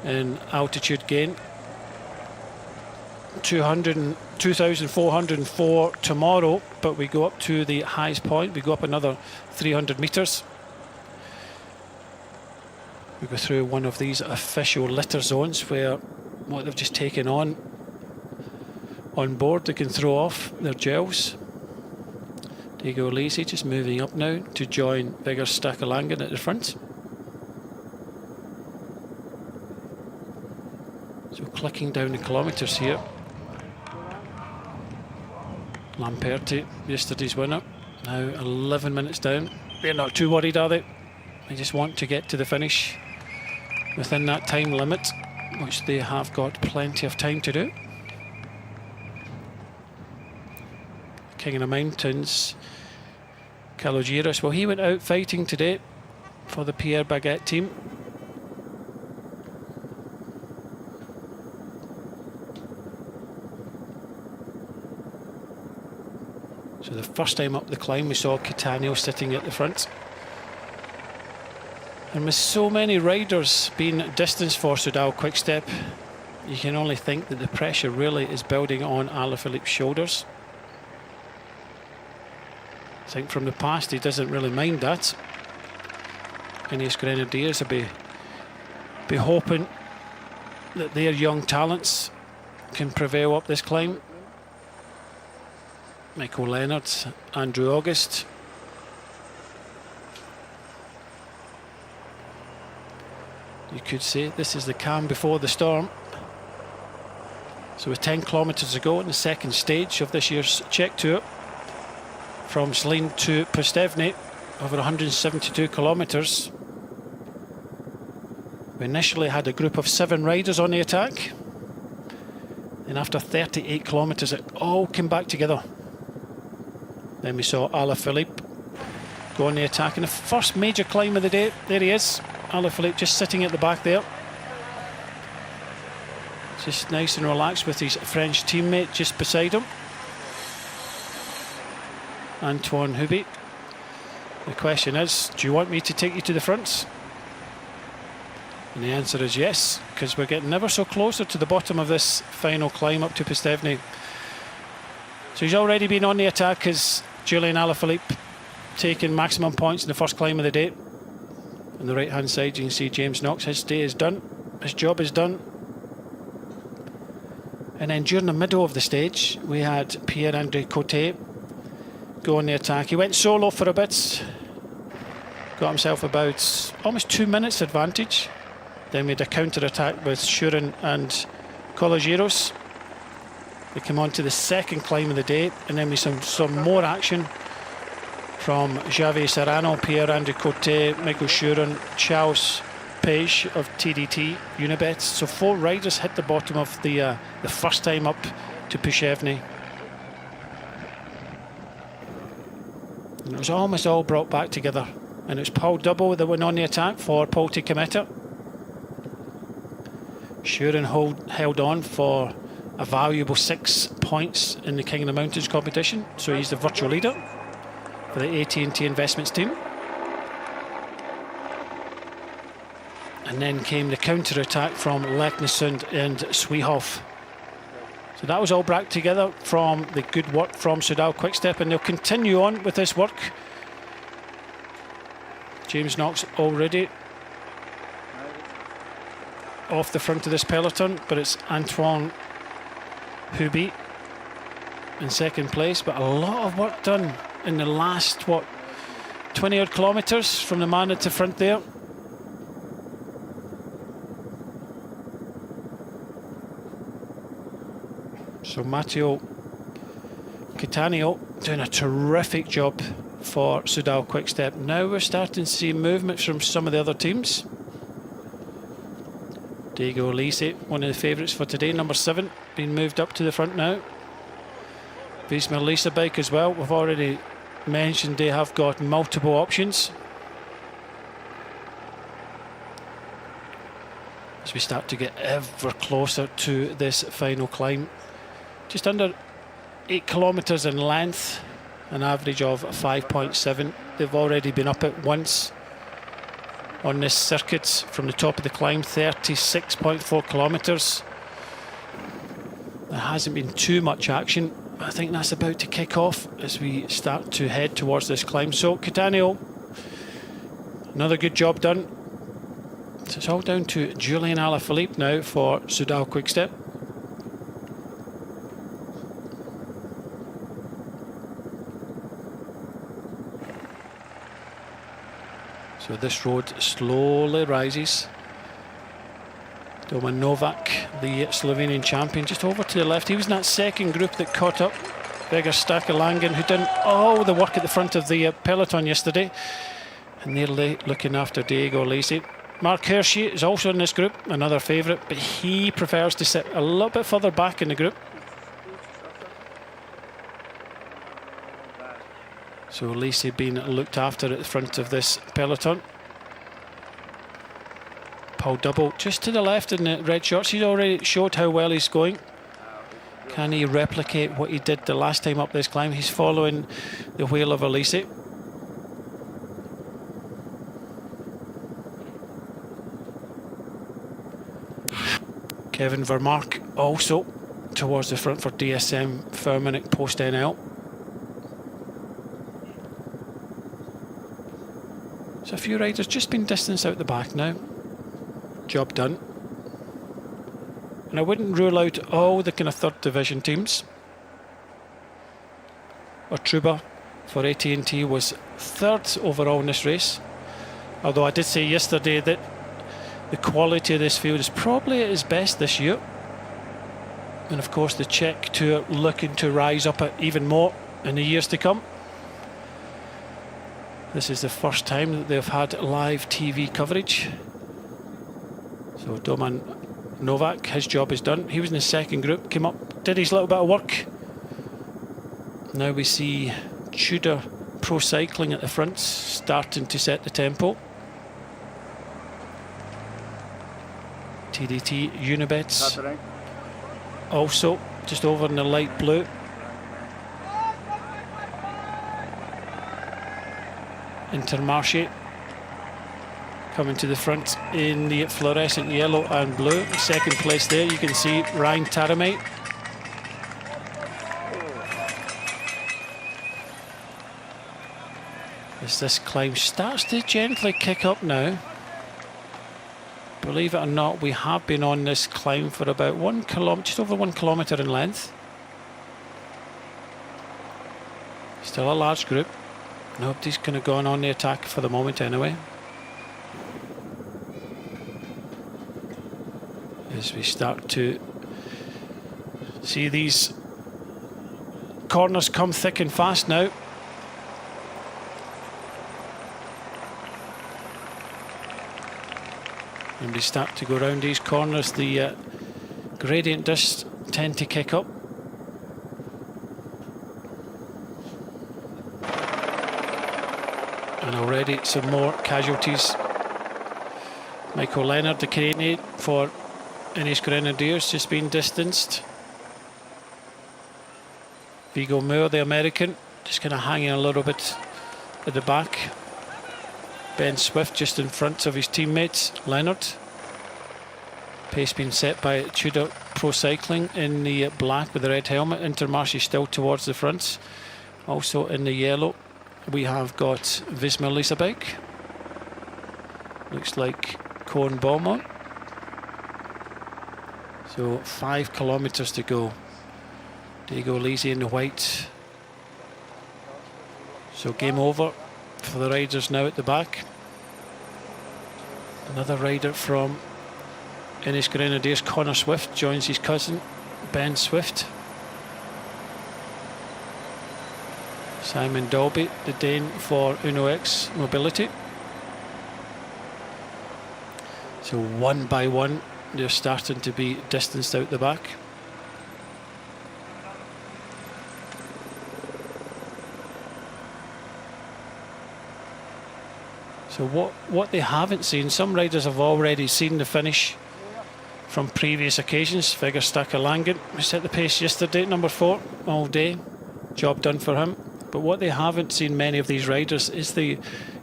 in altitude gain. 2,404 tomorrow, but we go up to the highest point. We go up another 300 metres. We go through one of these official litter zones where what they've just taken on board, they can throw off their gels. Diego Lacey just moving up now to join Vigor Stakalangan at the front. So clicking down the kilometres here. Lamperti, yesterday's winner, now 11 minutes down. They're not too worried, are they? They just want to get to the finish within that time limit, which they have got plenty of time to do. King of the Mountains, Kalogiris, well, he went out fighting today for the Pierre Baguette team. So the first time up the climb we saw Catania sitting at the front. And with so many riders being distance for Soudal Quickstep, you can only think that the pressure really is building on Alaphilippe's shoulders. I think from the past he doesn't really mind that. And his Grenadiers will be hoping that their young talents can prevail up this climb. Michael Leonard, Andrew August. You could say this is the calm before the storm. So with 10 kilometres to go in the second stage of this year's Czech Tour, from Zlín to Pustevny, over 172 kilometres. We initially had a group of 7 riders on the attack, and after 38 kilometres it all came back together. Then we saw Alaphilippe go on the attack in the first major climb of the day. There he is, Alaphilippe, just sitting at the back there, just nice and relaxed with his French teammate just beside him, Antoine Hubert. The question is, do you want me to take you to the front? And the answer is yes, because we're getting ever so closer to the bottom of this final climb up to Pustevny. So he's already been on the attack as Julian Alaphilippe, taking maximum points in the first climb of the day. On the right hand side you can see James Knox. His day is done, his job is done. And then during the middle of the stage we had Pierre-André Coté go on the attack. He went solo for a bit, got himself about almost 2 minutes advantage. Then we had a counter attack with Shurin and Colagiros. They came on to the second climb of the day, and then we saw some more action from Javier Serrano, Pierre-André Coté, Michael Shurin, Charles Page of TDT Unibet. So 4 riders hit the bottom of the first time up to Pustevny. And it was almost all brought back together, and it was Paul Double that went on the attack for Paul Cometa. Shurin held on for a valuable 6 points in the King of the Mountains competition, so he's the virtual leader for the AT&T Investments team. And then came the counter attack from Leknesund and Swehoff. So that was all brought together from the good work from Soudal Quickstep, and they'll continue on with this work. James Knox already off the front of this peloton, but it's Antoine Hubert in second place. But a lot of work done in the last, 20 odd kilometres from the man at the front there. So Matteo Cattaneo doing a terrific job for Soudal Quickstep. Now we're starting to see movements from some of the other teams. Diego Alesi, one of the favourites for today, number 7, being moved up to the front now. Visma Lease bike as well. We've already mentioned they have got multiple options. As we start to get ever closer to this final climb. Just under 8 kilometres in length, an average of 5.7. They've already been up it once on this circuit from the top of the climb, 36.4 kilometres. There hasn't been too much action. I think that's about to kick off as we start to head towards this climb. So Cattaneo, another good job done. So it's all down to Julian Alaphilippe now for Soudal Quickstep. So this road slowly rises. Doman Novak, the Slovenian champion, just over to the left. He was in that second group that caught up Vegard Stakalangen, who done all the work at the front of the peloton yesterday. And nearly looking after Diego Alesi. Mark Hirschi is also in this group, another favourite, but he prefers to sit a little bit further back in the group. So Alesi being looked after at the front of this peloton. Paul Double just to the left in the red shorts. He's already showed how well he's going. Can he replicate what he did the last time up this climb? He's following the wheel of Alesi. Kevin Vermark also towards the front for DSM Firmenich Post NL. So a few riders just been distanced out the back now. Job done. And I wouldn't rule out all the kind of third division teams. Ortruba for AT&T was 3rd overall in this race. Although I did say yesterday that the quality of this field is probably at its best this year. And of course the Czech Tour looking to rise up even more in the years to come. This is the first time that they've had live TV coverage. So Doman Novak, his job is done. He was in the second group, came up, did his little bit of work. Now we see Tudor Pro Cycling at the front, starting to set the tempo. TDT Unibets also just over in the light blue. Intermarché coming to the front in the fluorescent yellow and blue. Second place there, you can see Ryan Taramate. As this climb starts to gently kick up now. Believe it or not, we have been on this climb for about 1 kilometre, just over 1 kilometre in length. Still a large group. Nobody's going to go on the attack for the moment anyway. As we start to see these corners come thick and fast now. And we start to go around these corners, the gradient does tend to kick up. And already some more casualties. Michael Leonard, the Canadian for Ennis Grenadiers, just been distanced. Viggo Moore, the American, just kind of hanging a little bit at the back. Ben Swift just in front of his teammates, Leonard. Pace being set by Tudor Pro Cycling in the black with the red helmet. Intermarché still towards the front. Also in the yellow, we have got Visma Leasabike. Looks like Koen Beaumont. So 5 kilometres to go. Diego Lisi in the white. So game over for the riders now at the back. Another rider from Ennis Grenadiers, Connor Swift, joins his cousin Ben Swift. Simon Dolby, the Dane for Uno X Mobility. So one by one they're starting to be distanced out the back. So what they haven't seen, some riders have already seen the finish from previous occasions. Vigurstakker Langen, who set the pace yesterday, number 4 all day. Job done for him. But what they haven't seen, many of these riders, is the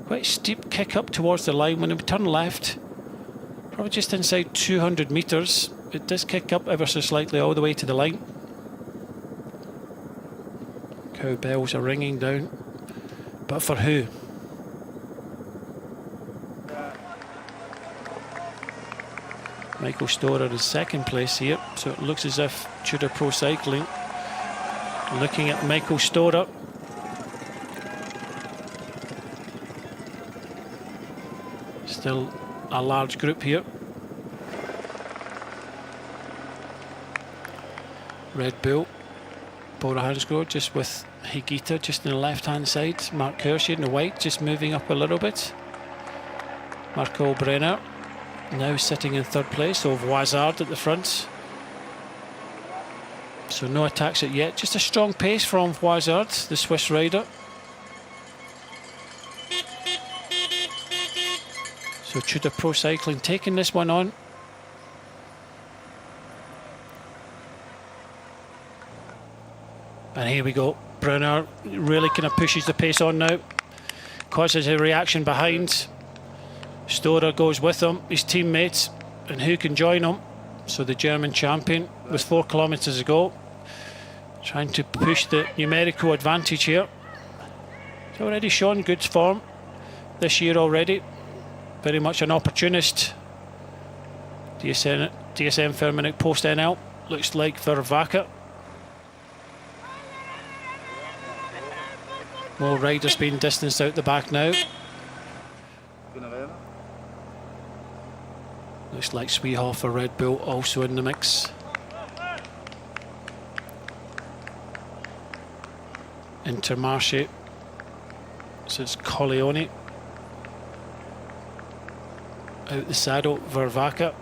quite steep kick up towards the line. When we turn left, probably just inside 200 metres, it does kick up ever so slightly all the way to the line. Cowbells are ringing down. But for who? Michael Storer is second place here, so it looks as if Tudor Pro Cycling looking at Michael Storer. Still a large group here. Red Bull, Bora Hansgrohe just with Higita just on the left hand side. Mark Hirschi in the white just moving up a little bit. Marco Brenner now sitting in third place, so Voisard at the front. So no attacks yet, just a strong pace from Voisard, the Swiss rider. So Tudor Pro Cycling taking this one on. And here we go, Brunner really kind of pushes the pace on now, causes a reaction behind. Storer goes with him, his teammates, and who can join him? So the German champion with 4 kilometres to go, trying to push the numerical advantage here. He's already shown good form this year already, very much an opportunist. DSM Firmenich Post NL, looks like Vervaeke. More riders being distanced out the back now. Looks like Sweehofer Red Bull also in the mix. Intermarché, so it's Colleoni. Out the saddle, Vervaeke.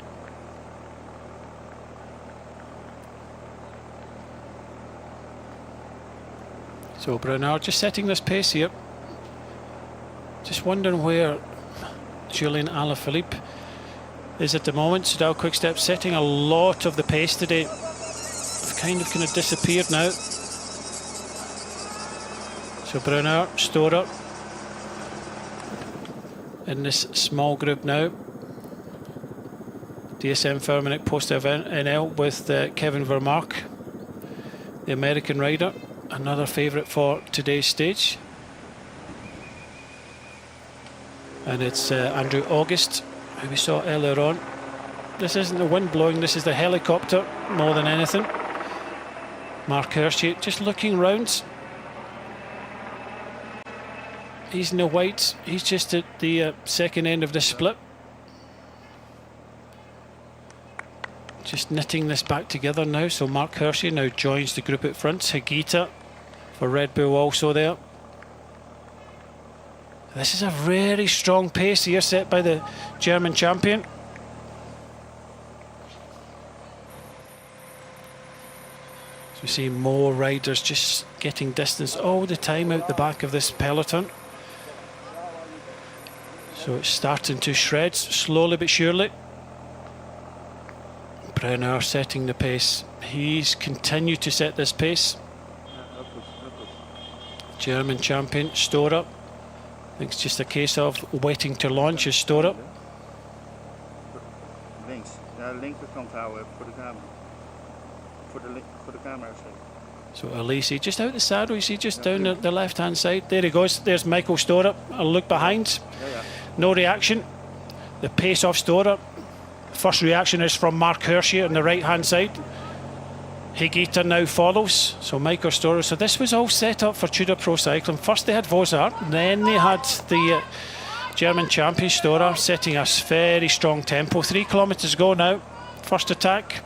So Brunner just setting this pace here. Just wondering where Julian Alaphilippe is at the moment. Soudal Quick-Step setting a lot of the pace today. It's kind of disappeared now. So Brunner, Storer in this small group now. DSM Firmenich Pustevny NL with Kevin Vermark, the American rider, another favourite for today's stage. And it's Andrew August, who we saw earlier on. This isn't the wind blowing, this is the helicopter more than anything. Mark Hirschi just looking round. He's in the white, he's just at the second end of the split. Just knitting this back together now. So Mark Hirschi now joins the group at front. Higuita for Red Bull also there. This is a very strong pace here set by the German champion. So we see more riders just getting distance all the time out the back of this peloton. So it's starting to shred slowly but surely. Brunner setting the pace. He's continued to set this pace. German champion, Storer. I think it's just a case of waiting to launch as Storer.
Links. Ja, linkerkant houden voor de camera. Voor de camera.
So Alesi just out the saddle, you see, just down the left hand side. There he goes, there's Michael Storer. A look behind. No reaction. The pace of Storer. First reaction is from Mark Hirschi on the right hand side. Higuita now follows, so Michael Storer. So this was all set up for Tudor Pro Cycling. First they had Vosart, then they had the German champion Storer setting a very strong tempo. 3 kilometres go now. First attack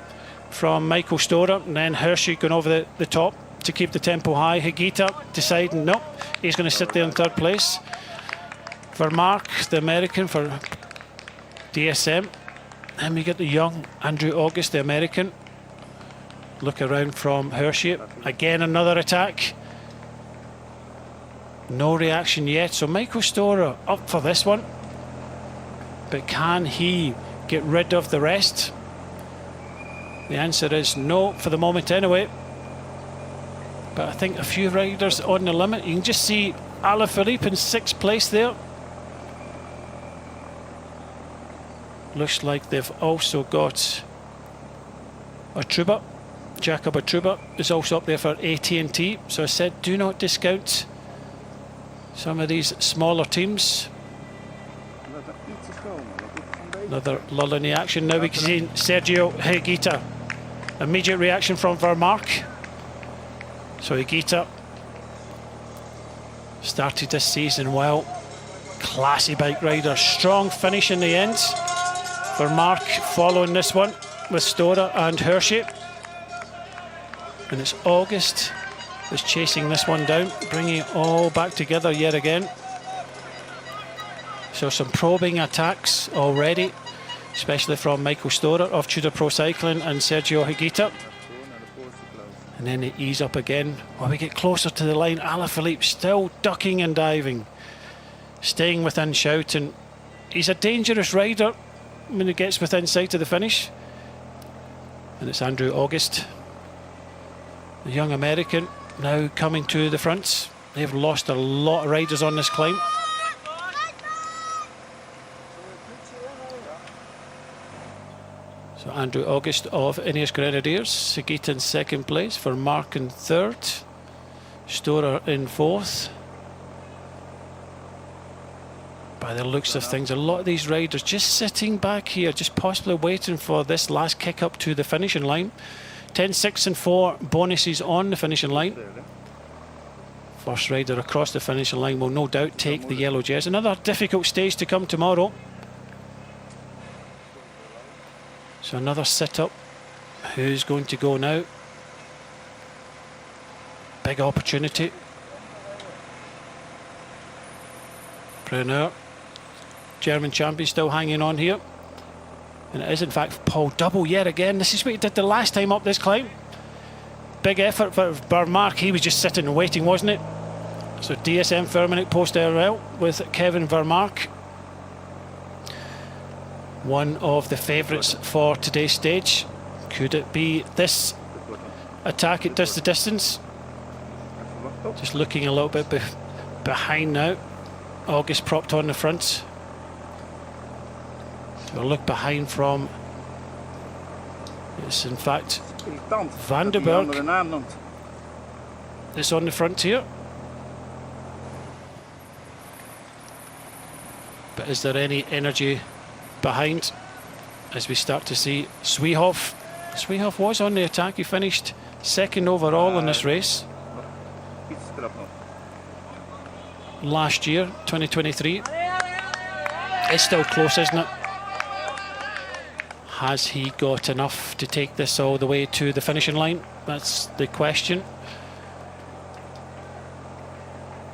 from Michael Storer, and then Hirschi going over the top to keep the tempo high. Higuita deciding no, he's going to sit there in third place. Vermark, the American for DSM. And we get the young Andrew August, the American. Look around from Hirschi. Again, another attack. No reaction yet. So Michael Storer up for this one. But can he get rid of the rest? The answer is no, for the moment anyway. But I think a few riders on the limit. You can just see Alaphilippe in 6th place there. Looks like they've also got Atruba. Jacob Atruba is also up there for AT&T. So I said, do not discount some of these smaller teams. Another lull in the action. Now we can see Sergio Higuita. Immediate reaction from Vermark. So Higuita started this season well. Classy bike rider. Strong finish in the end. Vermark following this one with Storer and Hirschi. And it's August is chasing this one down, bringing it all back together yet again. So some probing attacks already, especially from Michael Storer of Tudor Pro Cycling and Sergio Higuita. And then they ease up again. While we get closer to the line, Alaphilippe still ducking and diving, staying within shout. And he's a dangerous rider when he gets within sight of the finish. And it's Andrew August, the young American, now coming to the front. They've lost a lot of riders on this climb. So Andrew August of Ineos Grenadiers, Higuita in 2nd place, Vermark in 3rd, Storer in 4th. By the looks of things, a lot of these riders just sitting back here, just possibly waiting for this last kick up to the finishing line. 10, 6 and 4 bonuses on the finishing line. First rider across the finishing line will no doubt take the yellow jersey. Another difficult stage to come tomorrow. So another sit-up. Who's going to go now? Big opportunity. Brunner, German champion, still hanging on here. And it is in fact Paul Double yet again. This is what he did the last time up this climb. big effort for Vermaak. He was just sitting and waiting, wasn't it? So DSM Firmenich Pustevny with Kevin Vermaak. One of the favourites for today's stage. Could it be this attack? It does the distance. Just looking a little bit behind now. August propped on the front. So a look behind from. It's in fact Vandenberg. It's on the front here. But is there any energy behind as we start to see Swehoff? Swehoff was on the attack. He finished second overall in this race last year, 2023. It's still close, isn't it? Has he got enough to take this all the way to the finishing line? That's the question.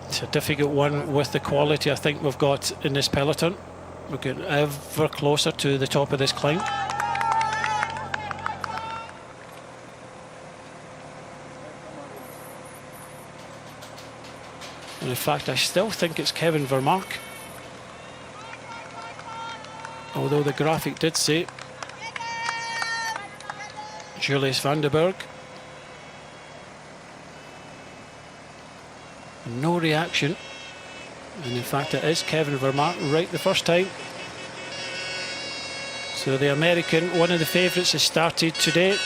It's a difficult one with the quality I think we've got in this peloton. We're getting ever closer to the top of this climb. And in fact, I still think it's Kevin Vermaak. Although the graphic did say Julius Vandenberg. No reaction. And in fact, it is Kevin Vermaak right the first time. So the American, one of the favourites, has started today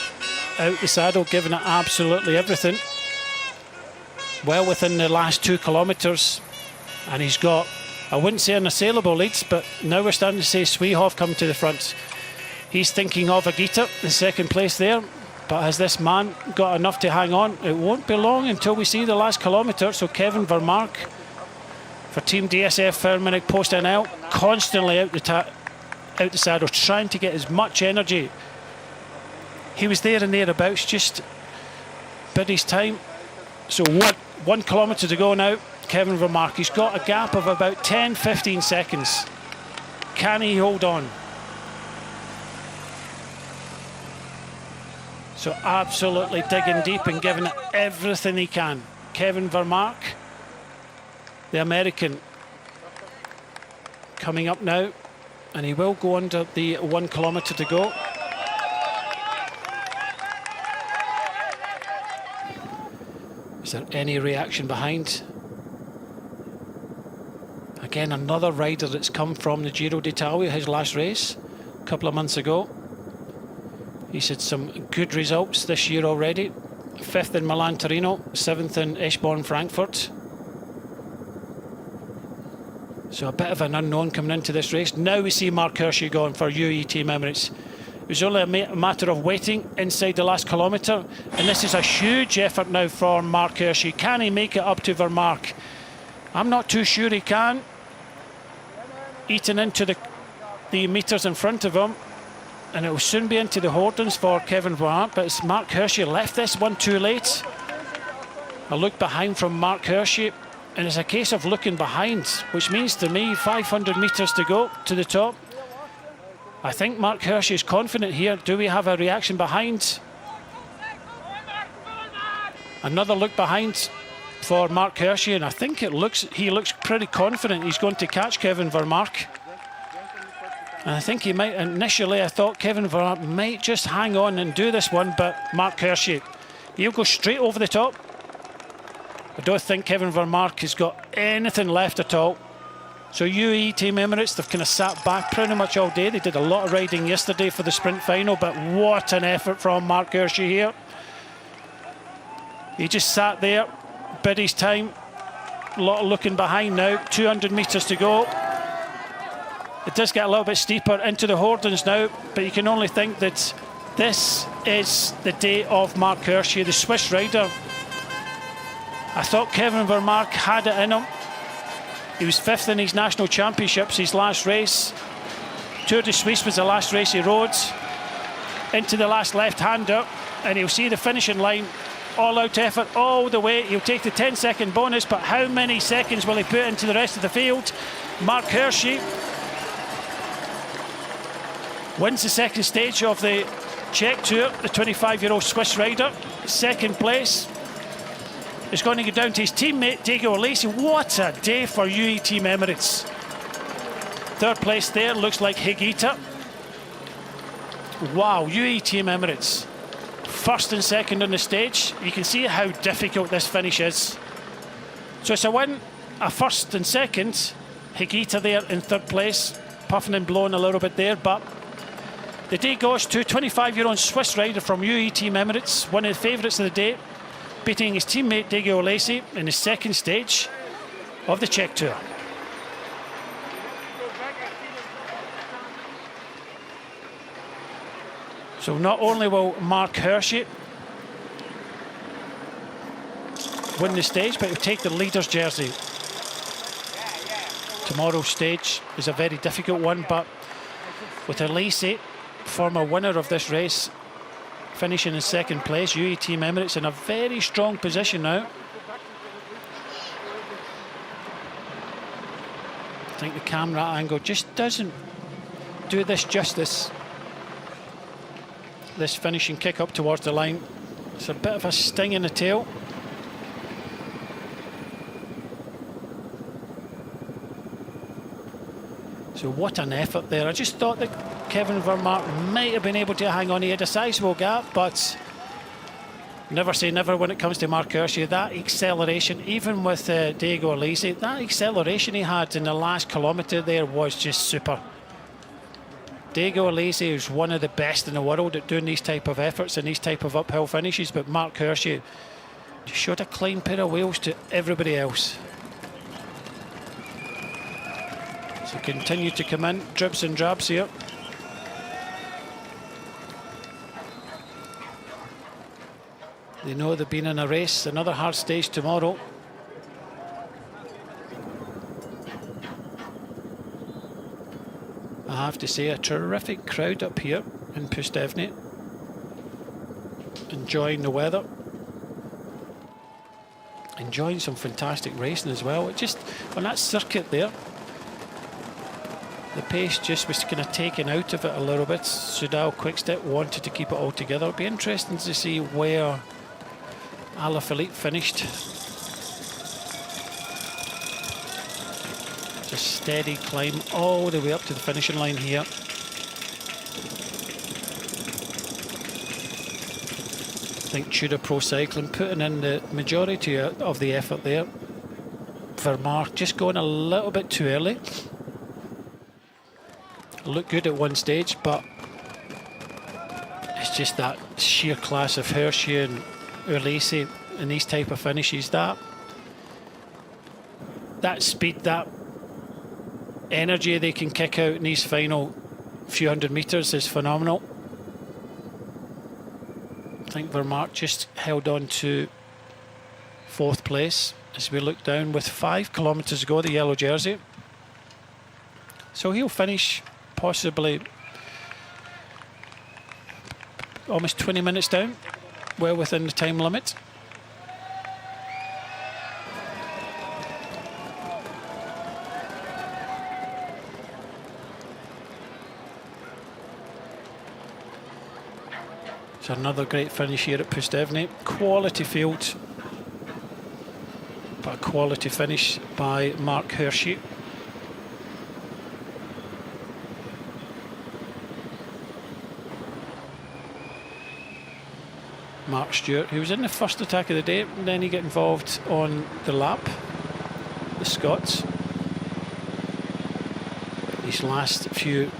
out the saddle, giving it absolutely everything. Well within the last 2 kilometres. And he's got, I wouldn't say unassailable leads, but now we're starting to see Swehoff come to the front. He's thinking of Agita in second place there. But has this man got enough to hang on? It won't be long until we see the last kilometre. So Kevin Vermaak for Team DSF Firmenich Pustevny constantly out the saddle, trying to get as much energy. He was there and thereabouts, just bid his time. So 1 kilometre to go now. Kevin Vermaak, he's got a gap of about 10-15 seconds. Can he hold on? So absolutely digging deep and giving it everything he can. Kevin Vermaak, the American, coming up now, and he will go under the 1 kilometre to go. Is there any reaction behind? Again, another rider that's come from the Giro d'Italia, his last race a couple of months ago. He's had some good results this year already. 5th in Milan-Torino, 7th in Eschborn-Frankfurt. So a bit of an unknown coming into this race. Now we see Mark Hirschi going for UAE Team Emirates. It was only a matter of waiting inside the last kilometre. And this is a huge effort now for Mark Hirschi. Can he make it up to Vermaak? I'm not too sure he can. Eating into the metres in front of him. And it will soon be into the Hordens for Kevin Vermaak, but it's Mark Hirschi left this one too late. A look behind from Mark Hirschi, and it's a case of looking behind, which means to me 500 metres to go to the top. I think Mark Hirschi is confident here. Do we have a reaction behind? Another look behind for Mark Hirschi, and I think he looks pretty confident he's going to catch Kevin Vermaak. And I think he might, initially I thought Kevin Vermaak might just hang on and do this one, but Mark Hirschi, he'll go straight over the top. I don't think Kevin Vermaak has got anything left at all. So UAE Team Emirates, they've kind of sat back pretty much all day. They did a lot of riding yesterday for the sprint final, but what an effort from Mark Hirschi here. He just sat there, bid his time. A lot of looking behind now, 200 metres to go. It does get a little bit steeper into the Hordens now, but you can only think that this is the day of Mark Hirschi, the Swiss rider. I thought Kevin Vermaak had it in him. He was 5th in his national championships, his last race. Tour de Suisse was the last race he rode. Into the last left-hander, and he'll see the finishing line. All-out effort all the way. He'll take the 10-second bonus, but how many seconds will he put into the rest of the field? Mark Hirschi wins the second stage of the Czech Tour, the 25-year-old Swiss rider, second place, is going to go down to his teammate Diego Alesi. What a day for UE Team Emirates. Third place there looks like Higuita. Wow, UE Team Emirates. First and second on the stage. You can see how difficult this finish is. So it's a win, a first and second. Higuita there in third place, puffing and blowing a little bit there, but the day goes to 25-year-old Swiss rider from UE Team Emirates, one of the favourites of the day, beating his teammate Diego Alesi in the second stage of the Czech Tour. So not only will Mark Hirschi win the stage, but he'll take the leader's jersey. Tomorrow's stage is a very difficult one, but with Alesi, former winner of this race, finishing in second place, UE Team Emirates in a very strong position now. I think the camera angle just doesn't do this justice. This finishing kick up towards the line. It's a bit of a sting in the tail. So what an effort there. I just thought that Kevin Vermaat might have been able to hang on. He had a sizable gap, but never say never when it comes to Mark Hirschi. That acceleration, even with Diego Alesi, that acceleration he had in the last kilometre there was just super. Diego Alesi is one of the best in the world at doing these type of efforts and these type of uphill finishes, but Mark Hirschi just showed a clean pair of wheels to everybody else. So continue to come in, drips and drabs here. They know they've been in a race, another hard stage tomorrow. I have to say, a terrific crowd up here in Pustevny, enjoying the weather, enjoying some fantastic racing as well. It just, on that circuit there, the pace just was kind of taken out of it a little bit. Soudal Quickstep wanted to keep it all together. It'll be interesting to see where Alaphilippe finished. Just steady climb all the way up to the finishing line here. I think Tudor Pro Cycling putting in the majority of the effort there. Vermaat just going a little bit too early. Looked good at one stage, but it's just that sheer class of Hirschi and Alesi in these type of finishes. That speed, that energy they can kick out in these final few hundred metres is phenomenal. I think Vermaat just held on to fourth place as we look down with 5 kilometres to go, the yellow jersey. So he'll finish possibly almost 20 minutes down, well within the time limit. It's another great finish here at Pustevny. Quality field, but a quality finish by Mark Hirschi. Mark Stewart, who was in the first attack of the day, and then he got involved on the lap, the Scots. His last few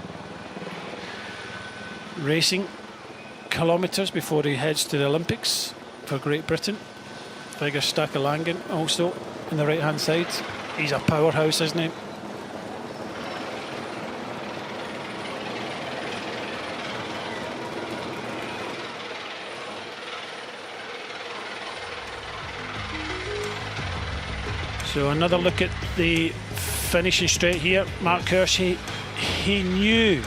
racing kilometres before he heads to the Olympics for Great Britain. Vigor Stakalangan also on the right hand side. He's a powerhouse, isn't he? So another look at the finishing straight here. Mark Hirschi, he knew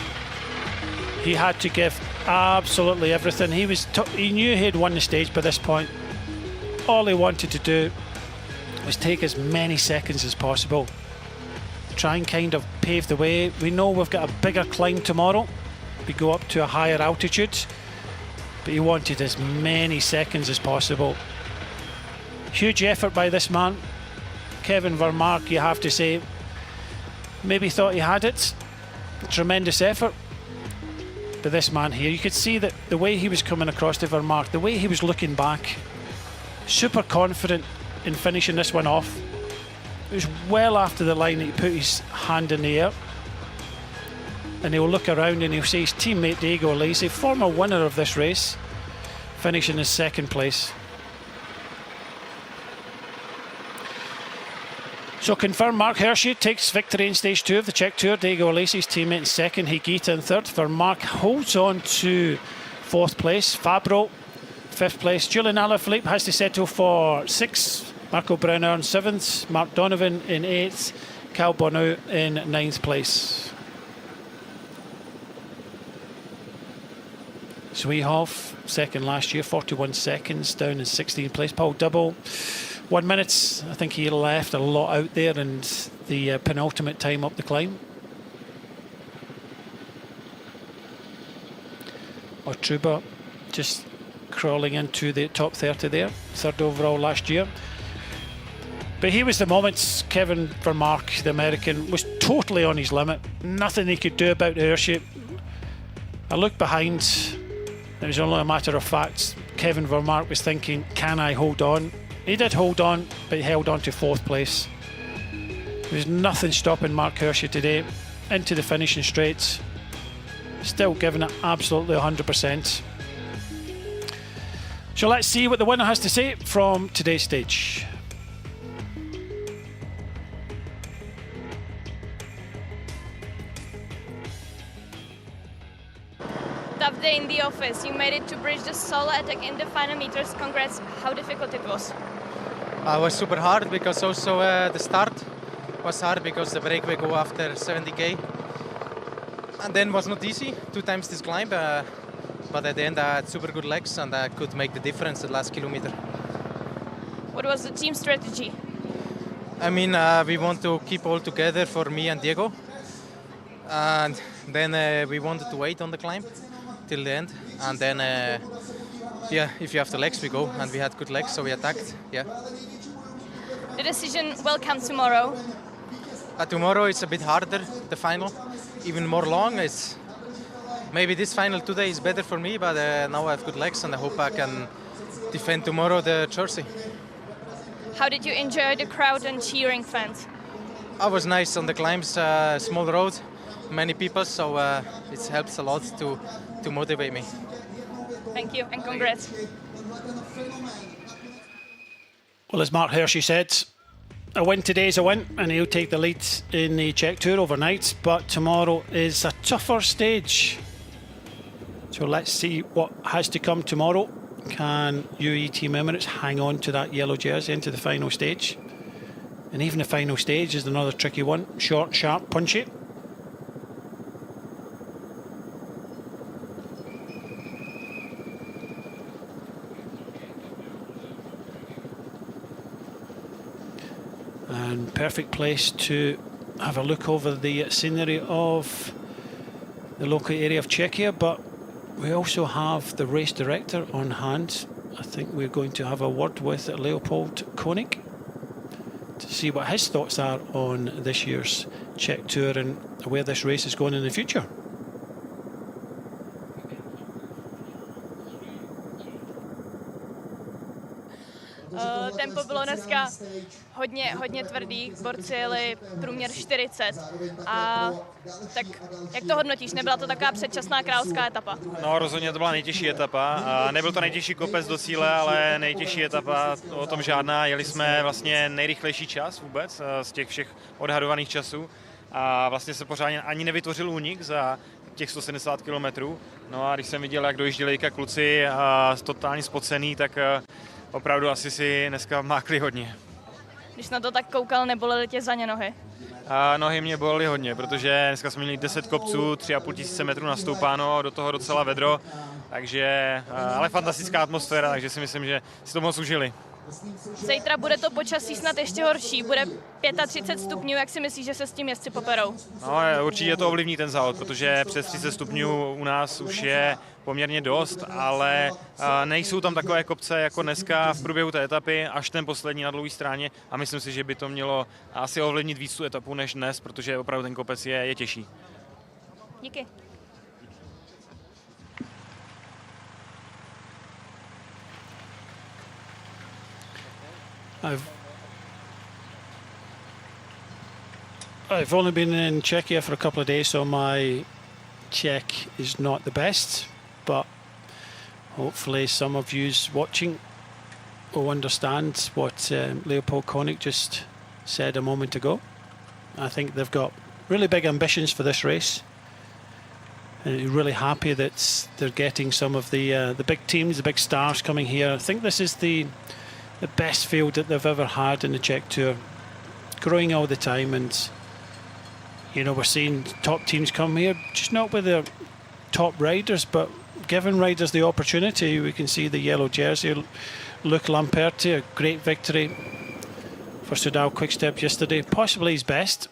he had to give absolutely everything. He knew he had won the stage by this point. All he wanted to do was take as many seconds as possible, try and kind of pave the way. We know we've got a bigger climb tomorrow. We go up to a higher altitude. but he wanted as many seconds as possible. Huge effort by this man. Kevin Vermaak, you have to say, maybe thought he had it. Tremendous effort. But this man here, you could see that the way he was coming across to Vermaak, the way he was looking back, super confident in finishing this one off. It was well after the line that he put his hand in the air. And he'll look around and he'll see his teammate Diego Lacey, former winner of this race, finishing in second place. So confirmed, Mark Hirschi takes victory in stage 2 of the Czech Tour. Diego Lacey's teammate in second, Higuita in third. Vermaak holds on to fourth place. Fabro, fifth place. Julian Alaphilippe has to settle for sixth. Marco Brunner in seventh. Mark Donovan in eighth. Cal Bono in ninth place. Swehoff, second last year, 41 seconds, down in 16th place. Paul Double, 1 minute. I think he left a lot out there, and the penultimate time up the climb. Otruba just crawling into the top 30 there, third overall last year. But he was the moments. Kevin Vermaak, the American, was totally on his limit. Nothing he could do about Hirschi. I looked behind. It was only a matter of fact. Kevin Vermaak was thinking, can I hold on? He did hold on, but he held on to fourth place. There's nothing stopping Mark Hirschi today into the finishing straight. Still giving it absolutely 100%. So let's see what the winner has to say from today's stage.
Tough day in the office. You made it to bridge the solo attack in the final meters. Congrats. How difficult it was?
It was super hard because also the start was hard because the breakaway go after 70k. And then was not easy, 2 times this climb. But at the end I had super good legs and I could make the difference the last kilometer.
What was the team strategy?
I mean, we want to keep all together for me and Diego. And then we wanted to wait on the climb till the end, and then yeah, if you have the legs we go, and we had good legs, so we attacked. Yeah.
The decision will come tomorrow.
Tomorrow it's a bit harder, the final, even more long. It's maybe this final today is better for me, but now I have good legs and I hope I can defend tomorrow the jersey.
How did you enjoy the crowd and cheering fans?
I was nice on the climbs, small road, many people, so it helps a lot to motivate me.
Thank you and congrats.
Well, as Mark Hirschi said, a win today is a win, and he'll take the lead in the Czech Tour overnight, but tomorrow is a tougher stage. So let's see what has to come tomorrow. Can UAE Team Emirates hang on to that yellow jersey into the final stage? And even the final stage is another tricky one. Short, sharp, punchy. And perfect place to have a look over the scenery of the local area of Czechia, but we also have the race director on hand. I think we're going to have a word with Leopold Koenig to see what his thoughts are on this year's Czech Tour and where this race is going in the future.
Tempo bylo dneska hodně tvrdý, borci jeli průměr 40. A tak jak to hodnotíš? Nebyla to taková předčasná královská etapa?
No, rozhodně to byla nejtěžší etapa. Nebyl to nejtěžší kopec do cíle, ale nejtěžší etapa, o tom žádná. Jeli jsme vlastně nejrychlejší čas vůbec z těch všech odhadovaných časů. A vlastně se pořádně ani nevytvořil únik za těch 170 km. No a když jsem viděl, jak dojížděli kluci totálně spocený, tak opravdu asi si dneska mákli hodně.
Když na to tak koukal, nebolely tě za ně nohy?
Nohy mě bolely hodně, protože dneska jsme měli 10 kopců, 3500 metrů nastoupáno, do toho docela vedro, takže, ale fantastická atmosféra, takže si myslím, že si to moc užili.
Zítra bude to počasí snad ještě horší, bude 35 stupňů, jak si myslíš, že se s tím jezdci poperou?
No, určitě to ovlivní ten závod, protože přes 30 stupňů u nás už je poměrně dost, ale nejsou tam takové kopce jako dneska v průběhu té etapy, až ten poslední na dlouhé straně a myslím si, že by to mělo asi ovlivnit víc tu etapu než dnes, protože opravdu ten kopec je těžší.
Díky.
I've only been in Czechia for a couple of days, so my Czech is not the best, but hopefully some of you watching will understand what Leopold Koenig just said a moment ago. I think they've got really big ambitions for this race, and really happy that they're getting some of the big teams, the big stars coming here. I think this is the best field that they've ever had in the Czech Tour, growing all the time, and you know, we're seeing top teams come here, just not with their top riders, but giving riders the opportunity. We can see the yellow jersey, Luc Lamperti, a great victory for Soudal Quickstep yesterday, possibly his best.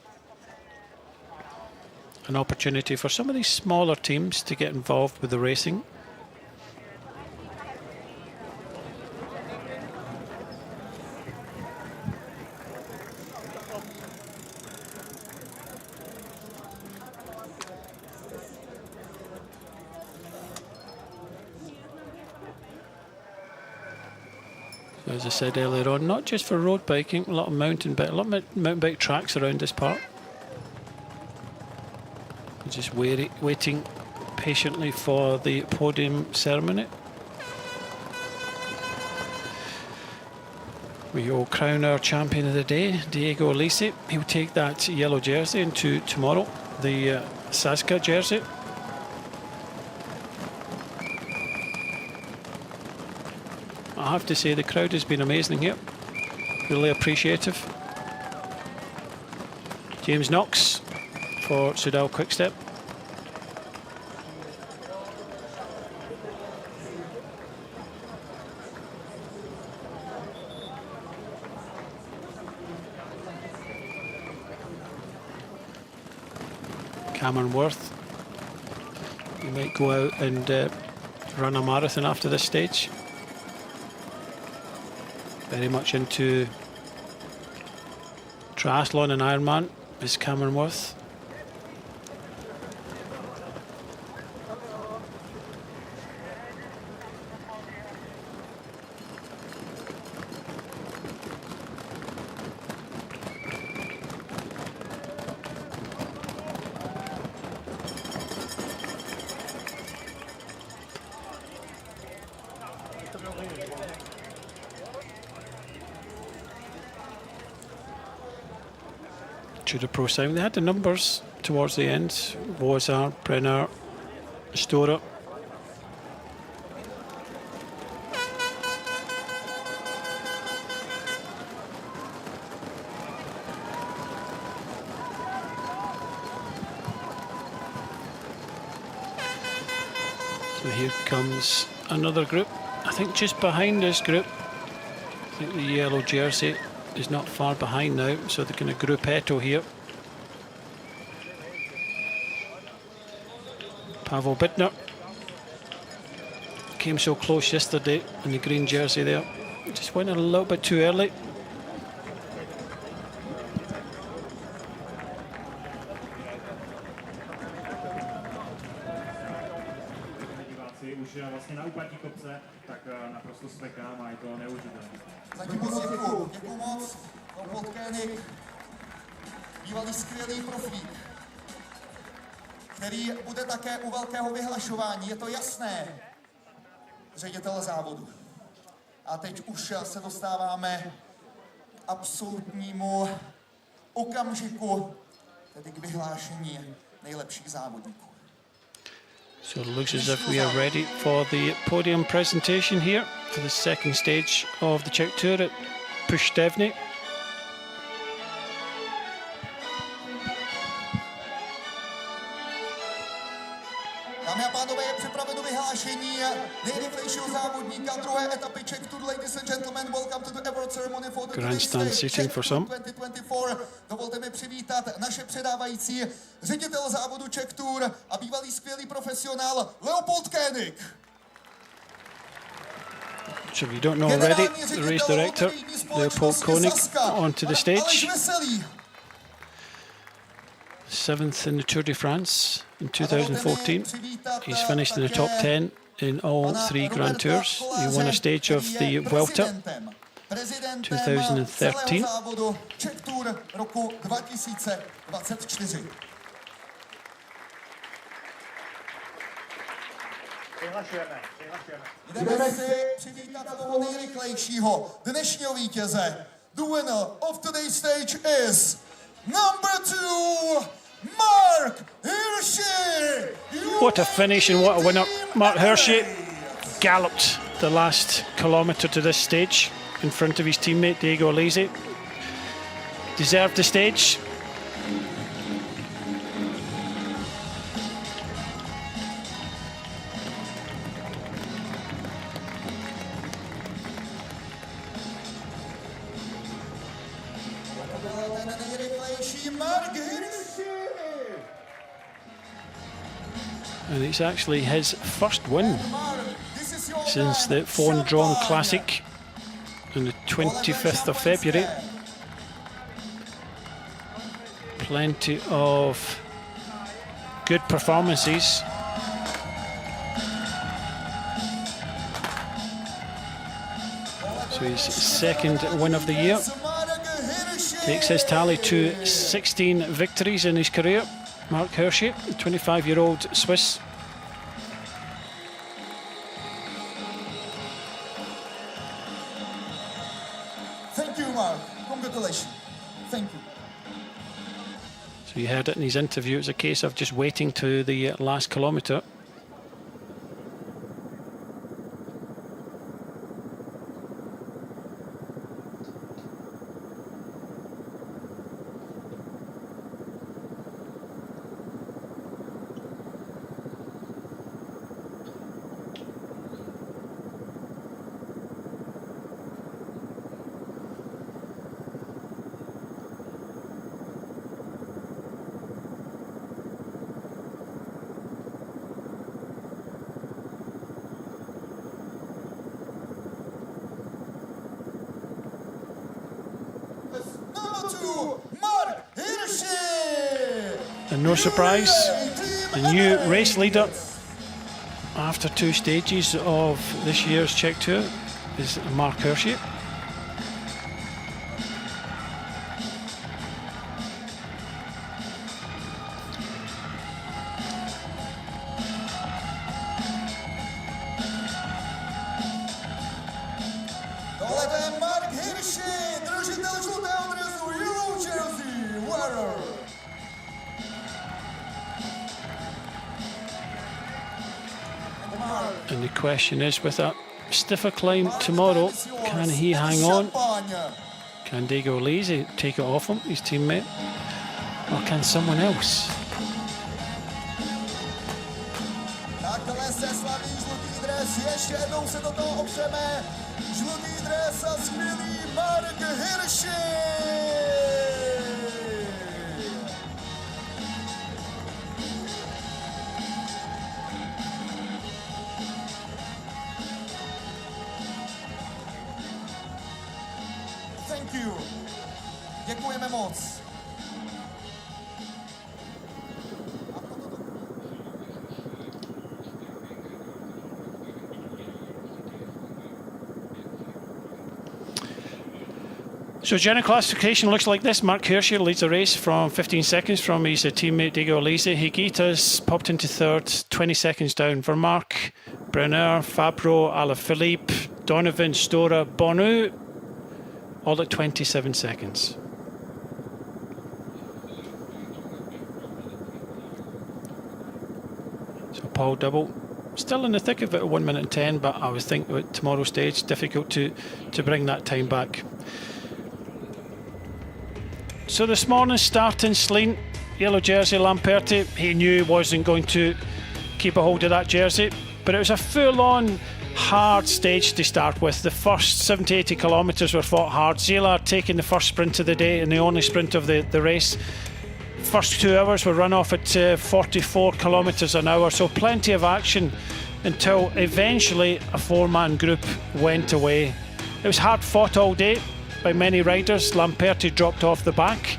An opportunity for some of these smaller teams to get involved with the racing. As I said earlier on, not just for road biking, a lot of mountain bike tracks around this park. Just waiting patiently for the podium ceremony. We will crown our champion of the day, Diego Alisi. He'll take that yellow jersey into tomorrow, the Saska jersey. I have to say the crowd has been amazing here, really appreciative. James Knox for Soudal Quickstep. Cameron Worth, he might go out and run a marathon after this stage. Very much into triathlon and Ironman is Cameron Worth. To the pro sound, they had the numbers towards the end. Wozar, Brenner, Stora. So here comes another group. I think just behind this group, I think the yellow jersey is not far behind now, so they're going to gruppetto here. Pavel Bittner came so close yesterday in the green jersey there. Just went a little bit too early.
Zatím moc děkuju moc, Leopold Koenig, bývalý skvělý profík, který bude také u velkého vyhlašování, je to jasné, ředitel závodu. A teď už se dostáváme k absolutnímu okamžiku, tedy k vyhlášení nejlepších závodníků.
So it looks as if we are ready for the podium presentation here for the second stage of the Czech Tour at Pustevny.
Dámy a pánové, je připraveno vyhlášení nejrychlejšího závodníka druhé etapy Czech Tour. Ladies and gentlemen, welcome to the
grandstand seating for some.
Dovolte mi přivítat naše předávající ředitel závodu Czech Tour a bývalý skvělý profesionál Leopold Koenig.
So if you don't know already, the race director, Leopold Koenig, onto the stage. 7th in the Tour de France in 2014. He's finished in the top 10 in all 3 Grand Tours. He won a stage of the Vuelta 2013.
Czech Tour roku 2024. Jdeme si přivítat toho nejrychlejšího dnešního vítěze. The winner of today's stage is number 2, Mark Hirschi!
What a finish and what a winner. Mark Hirschi galloped the last kilometre to this stage in front of his teammate Diego Alesi. Deserved the stage. And it's actually his first win since the Fawn Drawn Classic on the 25th of February. Plenty of good performances. So his second win of the year. Takes his tally to 16 victories in his career. Mark Hirschi, the 25-year-old Swiss.
Thank you, Mark. Congratulations. Thank you.
So you heard it in his interview. It's a case of just waiting to the last kilometre. And no surprise, the new race leader after 2 stages of this year's Czech Tour is Mark Hirschi.
Mark Hirschi, držitel žlutého dresu Yellow Jersey, winner.
And the question is, with that stiffer climb tomorrow, can he hang on? Can Diego Alesi take it off him, his teammate? Or can someone else?
Takhle se slaví žlutý dres, ještě jednou se do toho opřeme. Žlutý dres a skvělý Mark Hirschi! Thank you. Děkujeme moc.
So general classification looks like this. Mark Hirschi leads the race from 15 seconds from his teammate Diego Alesi. Higuita's popped into third, 20 seconds down. Vermaak, Brenner, Fabro, Alaphilippe, Donovan, Stora, Bonu, all at 27 seconds. So Paul Double, still in the thick of it at 1 minute and 10, but I was thinking with tomorrow's stage, difficult to bring that time back. So this morning start in Zlín, yellow jersey Lamperti, he knew he wasn't going to keep a hold of that jersey, but it was a full-on hard stage to start with. The first 70-80 kilometres were fought hard. Zila taking the first sprint of the day and the only sprint of the race. First 2 hours were run off at 44 kilometres an hour, so plenty of action until eventually a 4-man group went away. It was hard fought all day by many riders. Lamperti dropped off the back,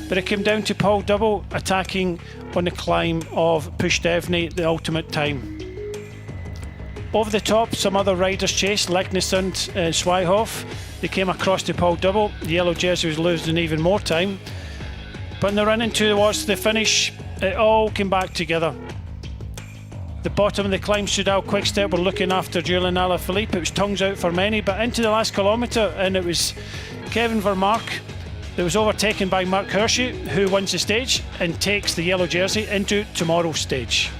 but it came down to Paul Double attacking on the climb of Pustevny, the ultimate time. Over the top, some other riders chased, Leknesund and Swyhoff. They came across to Paul Double. The yellow jersey was losing even more time. But in the running towards the finish, it all came back together. The bottom of the climb, Soudal Quickstep were looking after Julian Alaphilippe. It was tongues out for many, but into the last kilometre, and it was Kevin Vermark that was overtaken by Mark Hirschi, who wins the stage and takes the yellow jersey into tomorrow's stage.